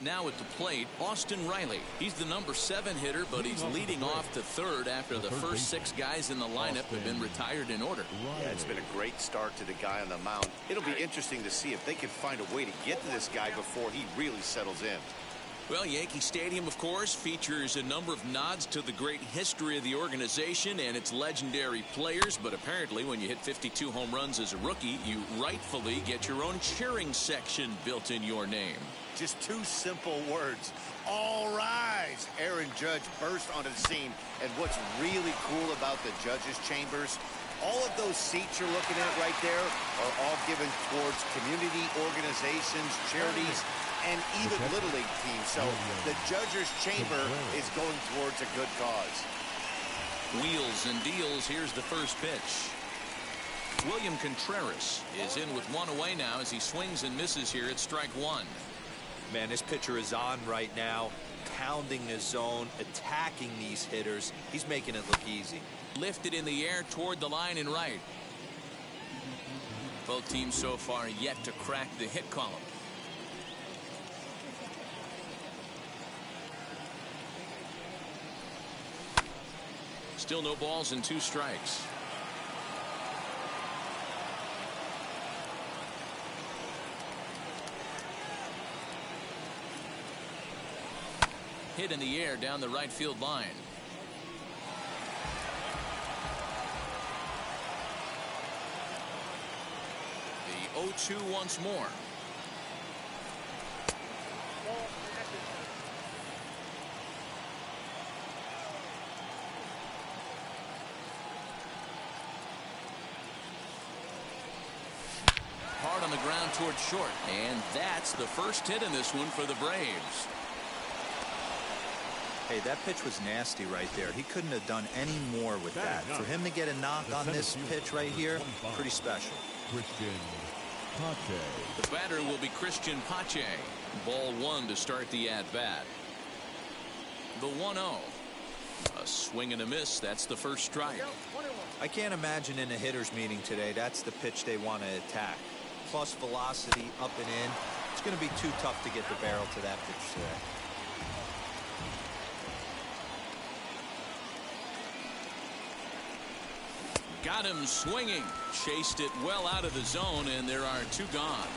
Now at the plate, Austin Riley. He's the number 7 hitter, but he's leading off to third after the first 6 guys in the lineup have been retired in order. Yeah, it's been a great start to the guy on the mound. It'll be interesting to see if they can find a way to get to this guy before he really settles in. Well, Yankee Stadium, of course, features a number of nods to the great history of the organization and its legendary players, but apparently when you hit 52 home runs as a rookie, you rightfully get your own cheering section built in your name. Just 2 simple words. All rise. Aaron Judge burst onto the scene, and what's really cool about the judges' chambers, all of those seats you're looking at right there are all given towards community organizations, charities, and even Little League teams. So the judges' chamber is going towards a good cause. Wheels and deals. Here's the first pitch. William Contreras is in with 1 away now as he swings and misses here at strike 1. Man, this pitcher is on right now, pounding the zone, attacking these hitters. He's making it look easy. Lifted in the air toward the line and right. Both teams so far yet to crack the hit column. Still no balls and 2 strikes. Hit in the air down the right field line. The 0-2 once more. Hard on the ground toward short, and that's the first hit in this one for the Braves. Hey, that pitch was nasty right there. He couldn't have done any more with that. For him to get a knock on this pitch right here, pretty special. The batter will be Christian Pache. Ball 1 to start the at-bat. The 1-0. A swing and a miss. That's the first strike. I can't imagine in a hitter's meeting today that's the pitch they want to attack. Plus velocity up and in. It's going to be too tough to get the barrel to that pitch today. Got him swinging. Chased it well out of the zone, and there are 2 gone.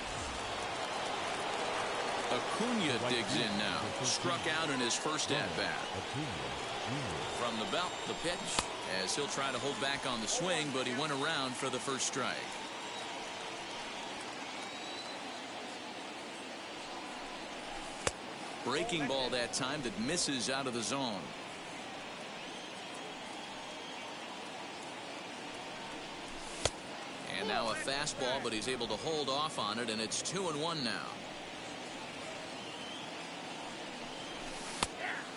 Acuna digs in now. Struck out in his first at-bat. From the belt, the pitch, as he'll try to hold back on the swing, but he went around for the first strike. Breaking ball that time that misses out of the zone. And now a fastball, but he's able to hold off on it, and it's 2-1 now.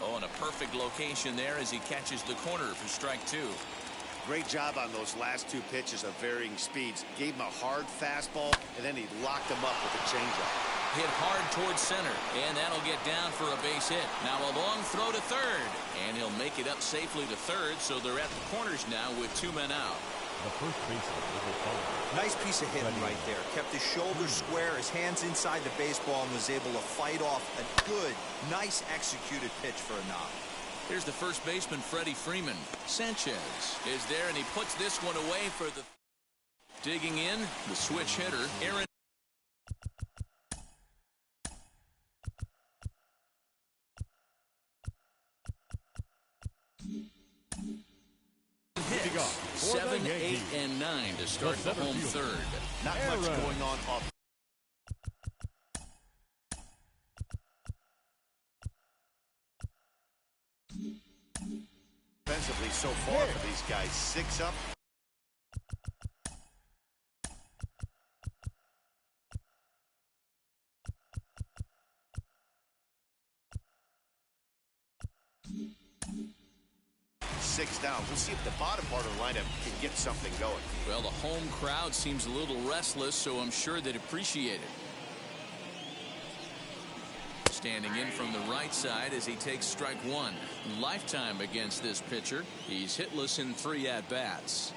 Oh, and a perfect location there as he catches the corner for strike 2. Great job on those last 2 pitches of varying speeds. Gave him a hard fastball, and then he locked him up with a changeup. Hit hard towards center, and that'll get down for a base hit. Now a long throw to third, and he'll make it up safely to third, so they're at the corners now with 2 men out. The first baseman. Nice piece of hitting right there. Kept his shoulders square, his hands inside the baseball, and was able to fight off a good, nice executed pitch for a knock. Here's the first baseman, Freddie Freeman. Sanchez is there, and he puts this one away for the... Digging in, the switch hitter, Aaron. 7, 8, Yankees, and 9 to start the home third. Not much going on off. Offensively so far for these guys. 6 up. Six down. We'll see if the bottom part of the lineup can get something going. Well, the home crowd seems a little restless, so I'm sure they'd appreciate it. Standing in from the right side as he takes strike one. Lifetime against this pitcher. He's hitless in 3 at-bats.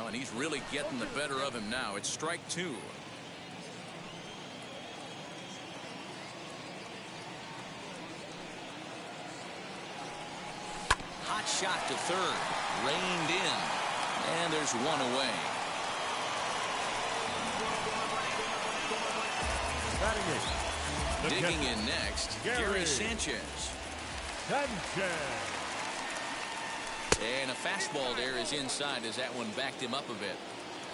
Oh, and he's really getting the better of him now. It's strike 2. Hot shot to third. Reined in. And there's one away. Digging in next, Gary Sanchez. And a fastball there is inside as that one backed him up a bit.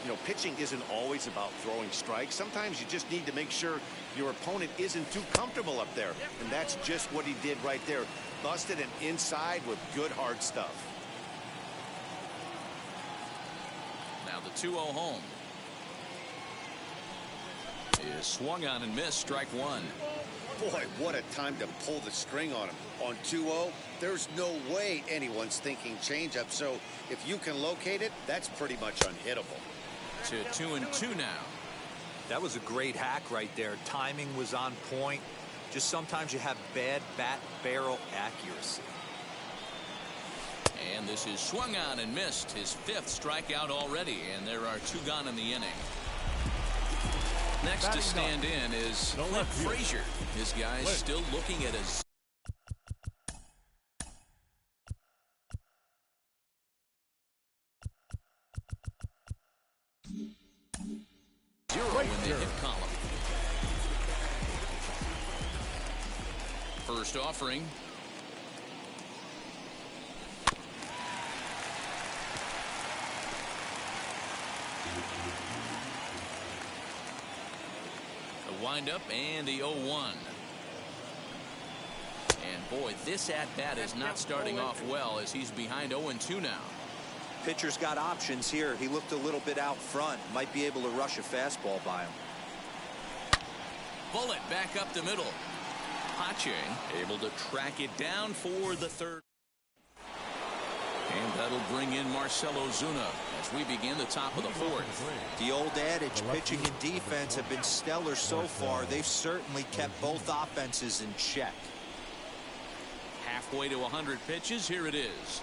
You know, pitching isn't always about throwing strikes. Sometimes you just need to make sure your opponent isn't too comfortable up there. And that's just what he did right there. Busted an inside with good hard stuff. Now the 2-0 home. Is swung on and missed, strike 1. Boy, what a time to pull the string on him. On 2-0, there's no way anyone's thinking changeup. So if you can locate it, that's pretty much unhittable. To 2-2 now. That was a great hack right there. Timing was on point. Just sometimes you have bad bat barrel accuracy. And this is swung on and missed. His 5th strikeout already, and there are 2 gone in the inning. Next to stand in is Clint Frazier. His guy's still looking at a 0 in the hit column. First offering. Windup and the 0-1. And boy, this at-bat is not starting off well as he's behind 0-2 now. Pitcher's got options here. He looked a little bit out front. Might be able to rush a fastball by him. Bullet back up the middle. Pache able to track it down for the 3rd. And that'll bring in Marcell Ozuna as we begin the top of the 4th. The old adage, pitching and defense have been stellar so far. They've certainly kept both offenses in check. Halfway to 100 pitches. Here it is.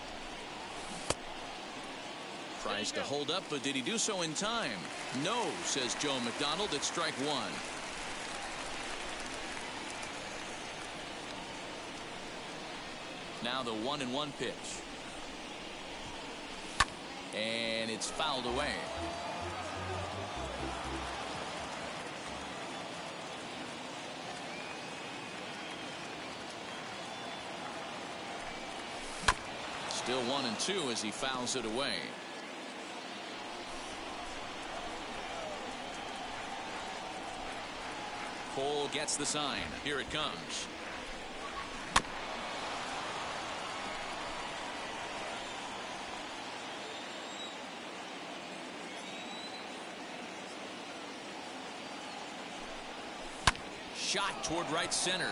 Tries to hold up, but did he do so in time? No, says Joe McDonald. It's strike 1. Now the 1-1 pitch. And it's fouled away. Still 1-2 as he fouls it away. Cole gets the sign. Here it comes. Shot toward right center.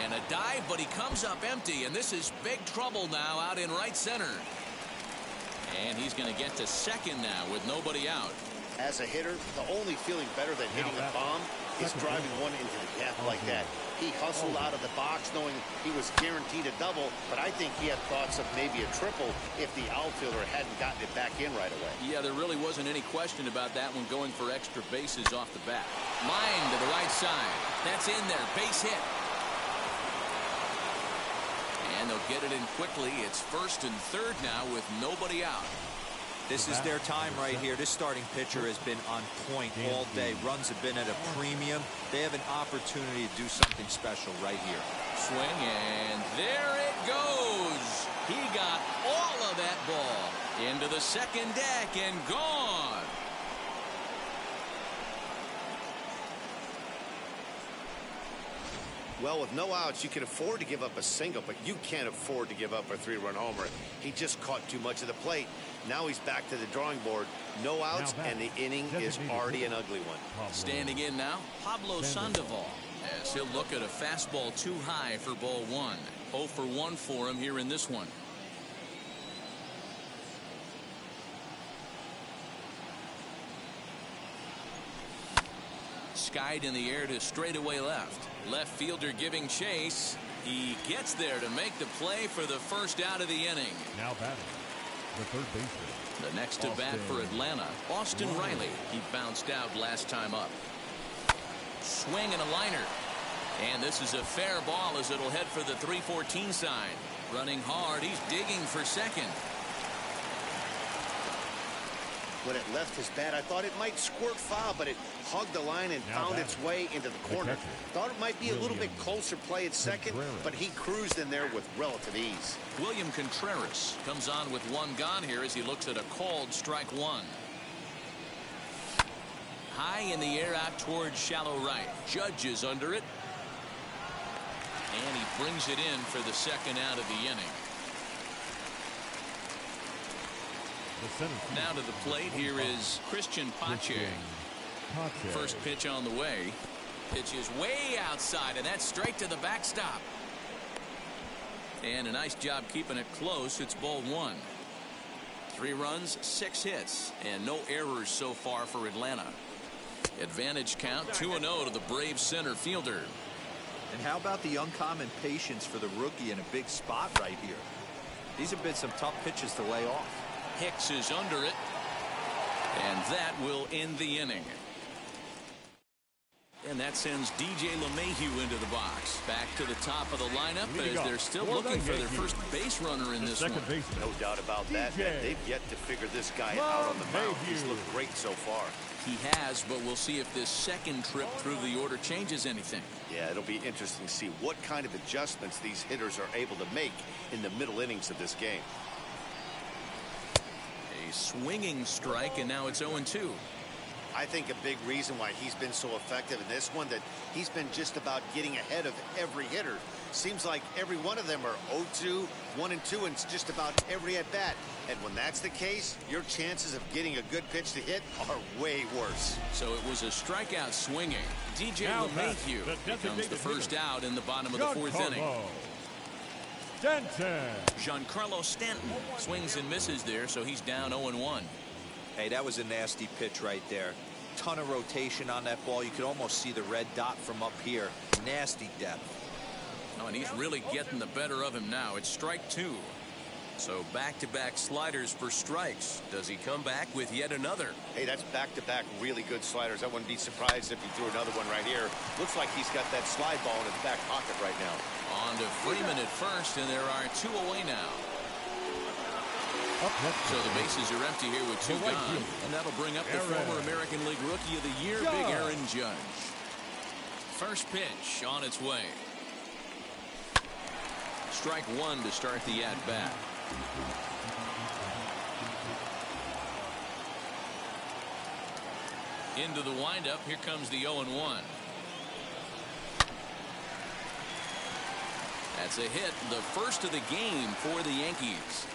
And a dive, but he comes up empty, and this is big trouble now out in right center. And he's going to get to second now with nobody out. As a hitter, the only feeling better than hitting a bomb is driving one into the gap like that. He hustled out of the box knowing he was guaranteed a double, but I think he had thoughts of maybe a triple if the outfielder hadn't gotten it back in right away. Yeah, there really wasn't any question about that one, going for extra bases off the bat. Line to the right side. That's in there. Base hit. And they'll get it in quickly. It's 1st and 3rd now with nobody out. This is their time right here. This starting pitcher has been on point all day. Runs have been at a premium. They have an opportunity to do something special right here. Swing, and there it goes. He got all of that ball into the second deck and gone. Well, with no outs, you can afford to give up a single, but you can't afford to give up a 3-run homer. He just caught too much of the plate. Now he's back to the drawing board. No outs, and the inning is already an ugly one. Standing in now, Pablo Sandoval, as he'll look at a fastball too high for ball one. 0 for 1 for him here in this one. Skied in the air to straightaway left. Left fielder giving chase. He gets there to make the play for the first out of the inning. Now batting, the third baseman. The next to bat for Atlanta, Austin Riley. He bounced out last time up. Swing and a liner. And this is a fair ball as it'll head for the 314 sign. Running hard, he's digging for second. When it left his bat, I thought it might squirt foul, but it hugged the line and found its way into the corner. Thought it might be a little bit closer play at second, but he cruised in there with relative ease. William Contreras comes on with one gone here as he looks at a called strike one. High in the air out towards shallow right. Judge is under it. And he brings it in for the second out of the inning. Now to the plate, here is Christian Pache. First pitch on the way. Pitch is way outside, and that's straight to the backstop. And a nice job keeping it close. It's ball one. 3 runs, 6 hits, and no errors so far for Atlanta. Advantage count 2-0 to the Braves center fielder. And how about the uncommon patience for the rookie in a big spot right here? These have been some tough pitches to lay off. Hicks is under it, and that will end the inning. And that sends DJ LeMahieu into the box. Back to the top of the lineup as they're still looking for their first base runner in this one. No doubt about that, man. They've yet to figure this guy out on the mound. He's looked great so far. He has, but we'll see if this second trip through the order changes anything. Yeah, it'll be interesting to see what kind of adjustments these hitters are able to make in the middle innings of this game. A swinging strike, and now it's 0-2. I think a big reason why he's been so effective in this one, that he's been just about getting ahead of every hitter. Seems like every one of them are 0-2, 1-2, and it's just about every at bat. And when that's the case, your chances of getting a good pitch to hit are way worse. So it was a strikeout swinging. DJ LeMahieu becomes the first out in the bottom of the 4th inning. Giancarlo Stanton swings and misses there, so he's down 0-1. Hey, that was a nasty pitch right there. Ton of rotation on that ball. You could almost see the red dot from up here. Nasty depth. Oh, and he's really getting the better of him now. It's strike 2. So back-to-back sliders for strikes. Does he come back with yet another? Hey, that's back-to-back really good sliders. I wouldn't be surprised if he threw another one right here. Looks like he's got that slide ball in his back pocket right now. On to Freeman at first, and there are 2 away now. So the bases are empty here with 2 gone, and that'll bring up the former American League Rookie of the Year, Big Aaron Judge. First pitch on its way. Strike 1 to start the at-bat. Into the windup, here comes the 0-1. That's a hit, the first of the game for the Yankees.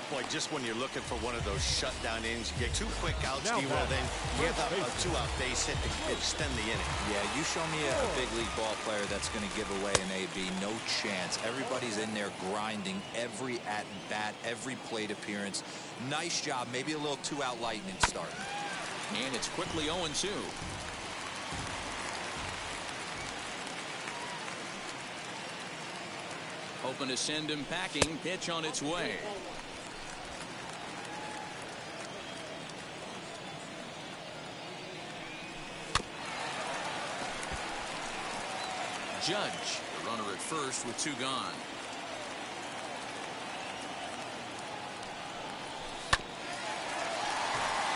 Boy, just when you're looking for one of those shutdown innings, you get 2 quick outs, D-Roll, then give up a 2-out base hit to extend the inning. Yeah, you show me a big league ball player that's going to give away an AB. No chance. Everybody's in there grinding every at-bat, every plate appearance. Nice job. Maybe a little 2-out lightning start. And it's quickly 0-2. Hoping to send him packing. Pitch on its way. Judge, the runner at first with 2 gone.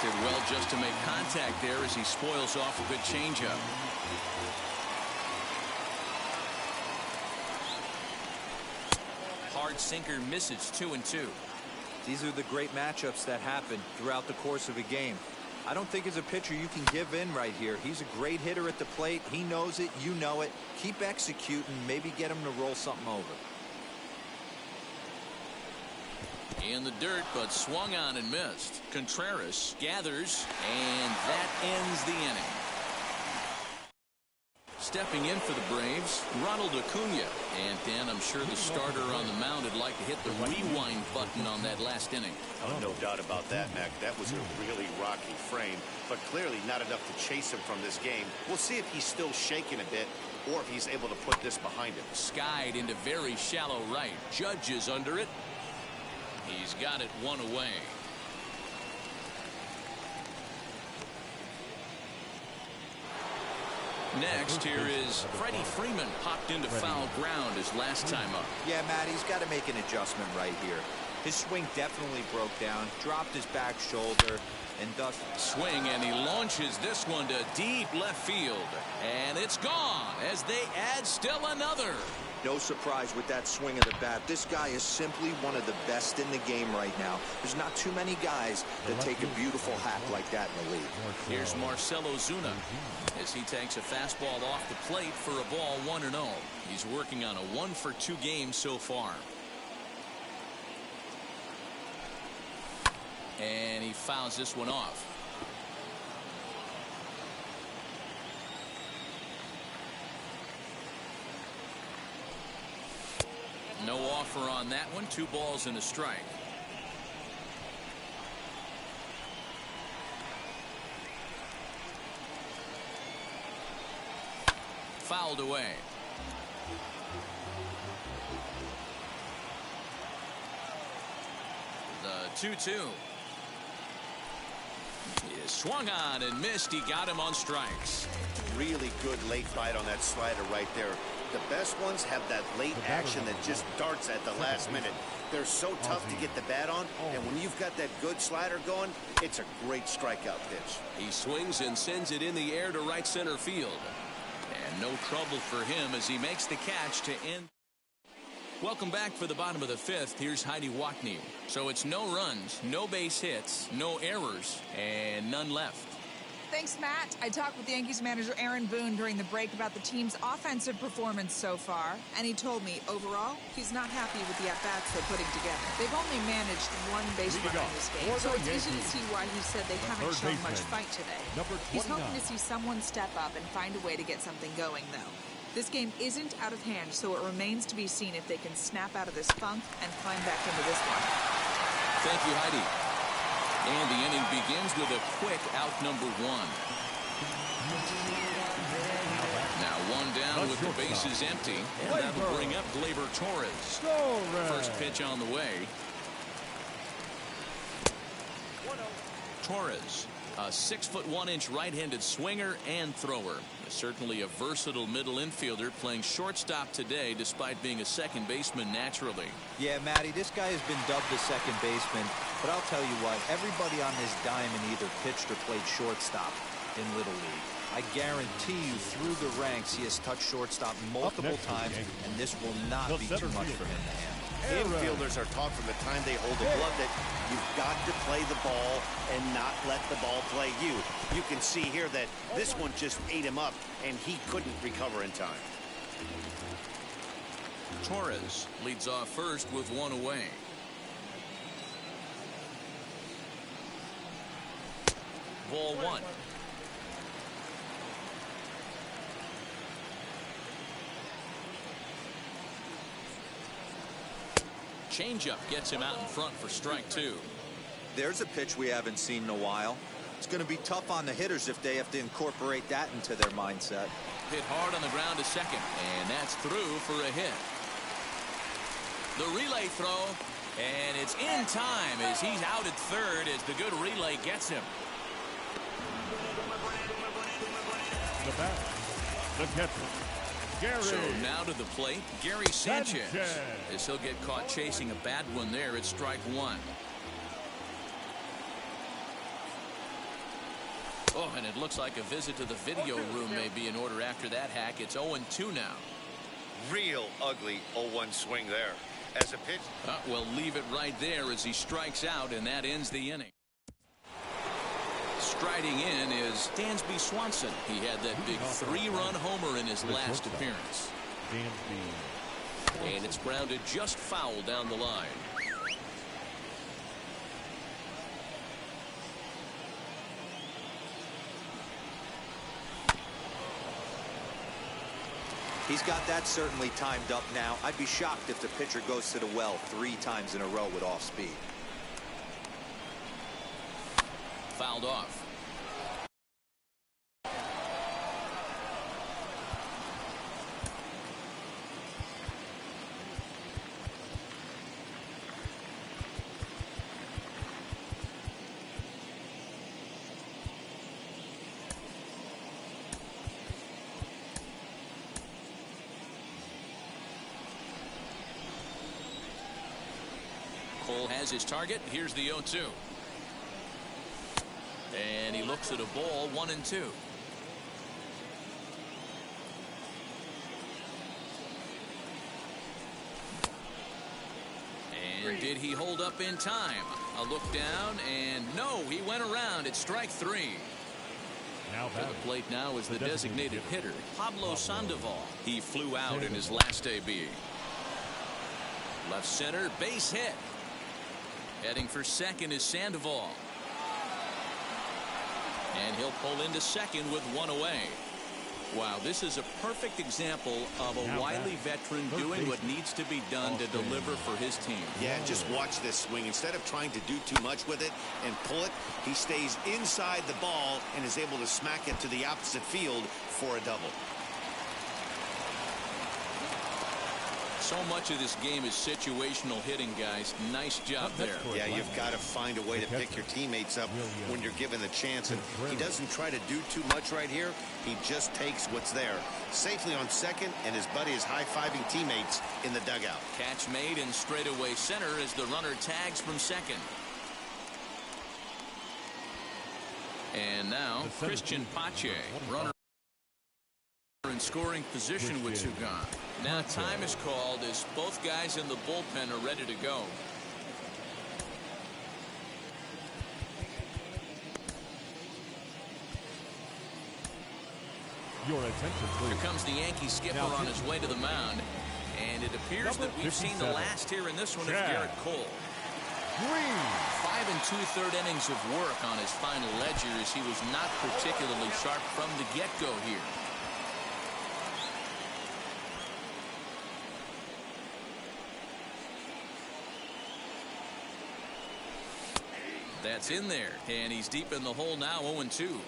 Did well just to make contact there as he spoils off a good changeup. Hard sinker misses 2-2. These are the great matchups that happen throughout the course of a game. I don't think as a pitcher you can give in right here. He's a great hitter at the plate. He knows it. You know it. Keep executing. Maybe get him to roll something over. In the dirt, but swung on and missed. Contreras gathers, and that ends the inning. Stepping in for the Braves, Ronald Acuna. And Dan, I'm sure the starter on the mound would like to hit the rewind button on that last inning. Oh, no doubt about that, Mac. That was a really rocky frame, but clearly not enough to chase him from this game. We'll see if he's still shaking a bit or if he's able to put this behind him. Skied into very shallow right. Judge is under it. He's got it one away. Next, here is Freddie Freeman. Popped into foul ground his last time up. Yeah, Matt, he's got to make an adjustment right here. His swing definitely broke down, dropped his back shoulder, and thus... Swing, and he launches this one to deep left field. And it's gone as they add still another. No surprise with that swing of the bat. This guy is simply one of the best in the game right now. There's not too many guys that take a beautiful hack like that in the league. Here's Marcell Ozuna as he takes a fastball off the plate for a ball 1-0. He's working on a 1-for-2 game so far. And he fouls this one off. No offer on that one. 2 balls and a strike. Fouled away. The 2-2. He is swung on and missed. He got him on strikes. Really good late bite on that slider right there. The best ones have that late action that just darts at the last minute. They're so tough to get the bat on, and when you've got that good slider going, it's a great strikeout pitch. He swings and sends it in the air to right center field. And no trouble for him as he makes the catch to end. Welcome back for the bottom of the 5th. Here's Heidi Watney. So it's no runs, no base hits, no errors, and none left. Thanks, Matt. I talked with Yankees manager Aaron Boone during the break about the team's offensive performance so far, and he told me, overall, he's not happy with the at-bats they're putting together. They've only managed 1 base runner in this game, so it's easy to see why he said they haven't shown much fight today. He's hoping to see someone step up and find a way to get something going, though. This game isn't out of hand, so it remains to be seen if they can snap out of this funk and climb back into this one. Thank you, Heidi. And the inning begins with a quick out number 1. Now 1 down with the bases empty. And that'll bring up Gleyber Torres. First pitch on the way. Torres, a 6'1" right-handed swinger and thrower. Certainly a versatile middle infielder playing shortstop today despite being a second baseman naturally. Yeah, Matty, this guy has been dubbed the second baseman, but I'll tell you what, everybody on this diamond either pitched or played shortstop in Little League. I guarantee you through the ranks he has touched shortstop multiple times, and this will not be too much for him to handle. Infielders are taught from the time they hold the glove that you've got to play the ball and not let the ball play you. You can see here that this one just ate him up, and he couldn't recover in time. Torres leads off first with 1 away. Ball 1. Changeup gets him out in front for strike 2. There's a pitch we haven't seen in a while. It's going to be tough on the hitters if they have to incorporate that into their mindset. Hit hard on the ground to second, and that's through for a hit. The relay throw, and it's in time as he's out at third as the good relay gets him. The batter, the catcher, Gary. So now to the plate, Gary Sanchez. As he'll get caught chasing a bad one there at strike 1. Oh, and it looks like a visit to the video room may be in order after that hack. It's 0-2 now. Real ugly 0-1 swing there. As a pitch. Well, leave it right there as he strikes out, and that ends the inning. Striding in is Dansby Swanson. He had that big 3-run homer in his last appearance. And it's grounded just foul down the line. He's got that certainly timed up now. I'd be shocked if the pitcher goes to the well 3 times in a row with off speed. Fouled off. Cole has his target. Here's the 0-2. And he looks at a ball, 1-2. And did he hold up in time? A look down, and no, he went around. It's strike 3. To the plate now is the designated hitter, Pablo Sandoval. He flew out in his last AB. Left center, base hit. Heading for second is Sandoval. And he'll pull into second with 1 away. Wow, this is a perfect example of a wily veteran doing what needs to be done to deliver for his team. Yeah, just watch this swing. Instead of trying to do too much with it and pull it, he stays inside the ball and is able to smack it to the opposite field for a double. So much of this game is situational hitting, guys. Nice job there. Yeah, you've got to find a way to pick your teammates up when you're given the chance. And he doesn't try to do too much right here. He just takes what's there. Safely on second, and his buddy is high-fiving teammates in the dugout. Catch made in straightaway center as the runner tags from second. And now Christian Pache, runner in scoring position with 2 gone. Now time is called as both guys in the bullpen are ready to go. Your attention, please. Here comes the Yankee skipper on his way to the mound. And it appears that we've seen the last here in this one of Garrett Cole. 5 2/3 innings of work on his final ledger as he was not particularly sharp from the get-go here. That's in there, and he's deep in the hole now, 0-2.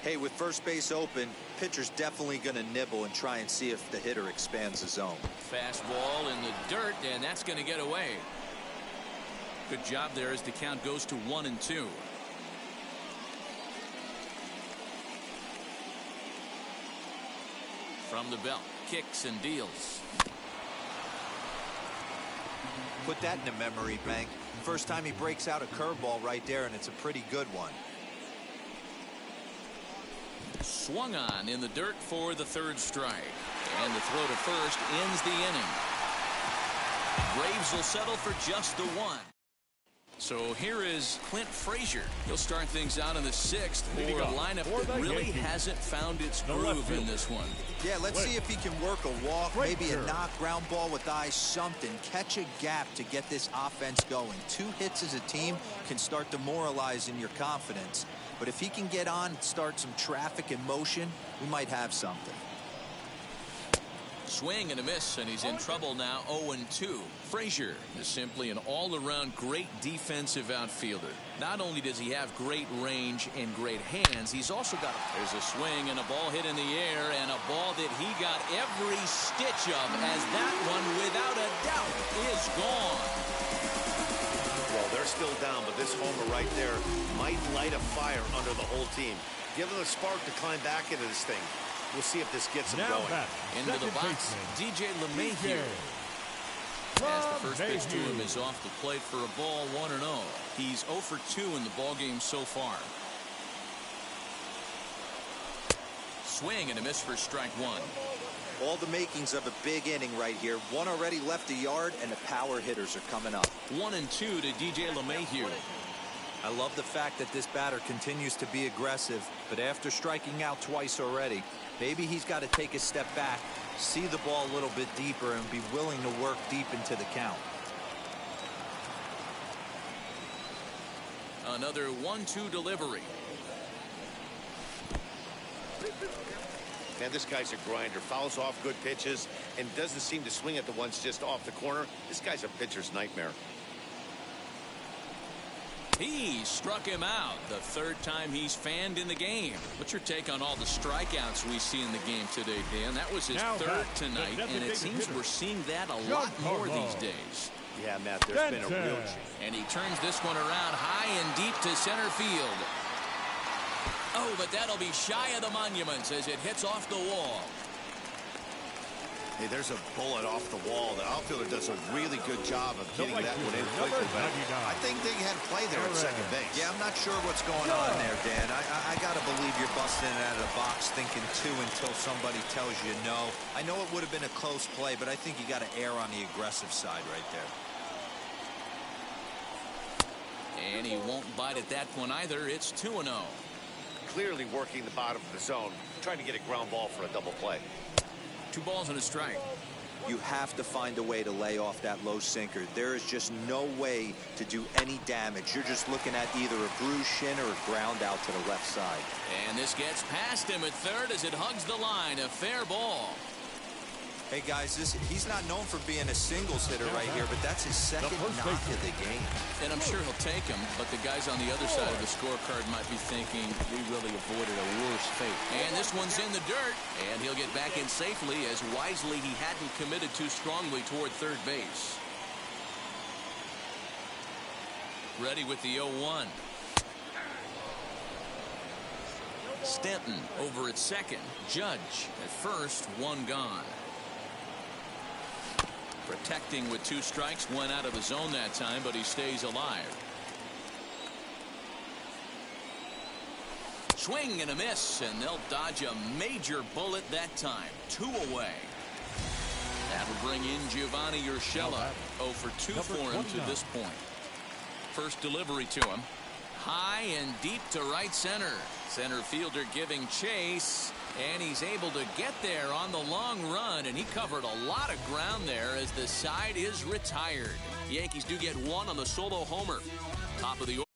Hey, with first base open, pitcher's definitely going to nibble and try and see if the hitter expands the zone. Fastball in the dirt, and that's going to get away. Good job there as the count goes to 1-2. From the belt, kicks and deals. Put that in the memory bank. First time he breaks out a curveball right there, and it's a pretty good one. Swung on in the dirt for the 3rd strike. And the throw to first ends the inning. Braves will settle for just the 1. So here is Clint Frazier. He'll start things out in the 6th for a lineup that really hasn't found its groove in this one. Yeah, let's see if he can work a walk, maybe a knock, ground ball with eyes, something. Catch a gap to get this offense going. 2 hits as a team can start demoralizing your confidence. But if he can get on, start some traffic in motion, we might have something. Swing and a miss, and he's in trouble now, 0-2. Frazier is simply an all-around great defensive outfielder. Not only does he have great range and great hands, he's also got there's a swing and a ball hit in the air, and a ball that he got every stitch of, as that one, without a doubt, is gone. Well, they're still down, but this homer right there might light a fire under the whole team. Give them a spark to climb back into this thing. We'll see if this gets them going. Into the box, DJ LeMahieu. As the first pitch to him is off the plate for a ball, 1-0. He's 0 for 2 in the ballgame so far. Swing and a miss for strike one. All the makings of a big inning right here. One already left the yard, and the power hitters are coming up. 1-2 to DJ LeMahieu. I love the fact that this batter continues to be aggressive, but after striking out twice already, maybe he's got to take a step back, see the ball a little bit deeper, and be willing to work deep into the count. Another 1-2 delivery. Man, this guy's a grinder. Fouls off good pitches and doesn't seem to swing at the ones just off the corner. This guy's a pitcher's nightmare. He struck him out the third time he's fanned in the game. What's your take on all the strikeouts we see in the game today, Dan? That was his third tonight, and it seems we're seeing that a lot more these days. Yeah, Matt, there's been a real change. And he turns this one around high and deep to center field. Oh, but that'll be shy of the monuments as it hits off the wall. Hey, there's a bullet off the wall. The outfielder does a really good job of getting that one in quickly. But I think they had play there at second base. Yeah, I'm not sure what's going on there, Dan. I got to believe you're busting it out of the box thinking two until somebody tells you no. I know it would have been a close play, but I think you got to err on the aggressive side right there. And he won't bite at that one either. It's 2-0. Clearly working the bottom of the zone, trying to get a ground ball for a double play. 2 balls and a strike. You have to find a way to lay off that low sinker. There is just no way to do any damage. You're just looking at either a bruised shin or a ground out to the left side. And this gets past him at third as it hugs the line. A fair ball. Hey, guys, he's not known for being a singles hitter right here, but that's his second knock of the game. And I'm sure he'll take him, but the guys on the other side of the scorecard might be thinking we really avoided a worse fate. And this one's in the dirt, and he'll get back in safely as wisely he hadn't committed too strongly toward third base. Ready with the 0-1. Stanton over at second. Judge at first, one gone. Protecting with 2 strikes, went out of the zone that time, but he stays alive. Swing and a miss, and they'll dodge a major bullet that time. 2 away. That'll bring in Giovanni Urshela. 0 for 2 for him to this point. First delivery to him. High and deep to right center. Center fielder giving chase. And he's able to get there on the long run, and he covered a lot of ground there as the side is retired. The Yankees do get 1 on the solo homer. Top of the order.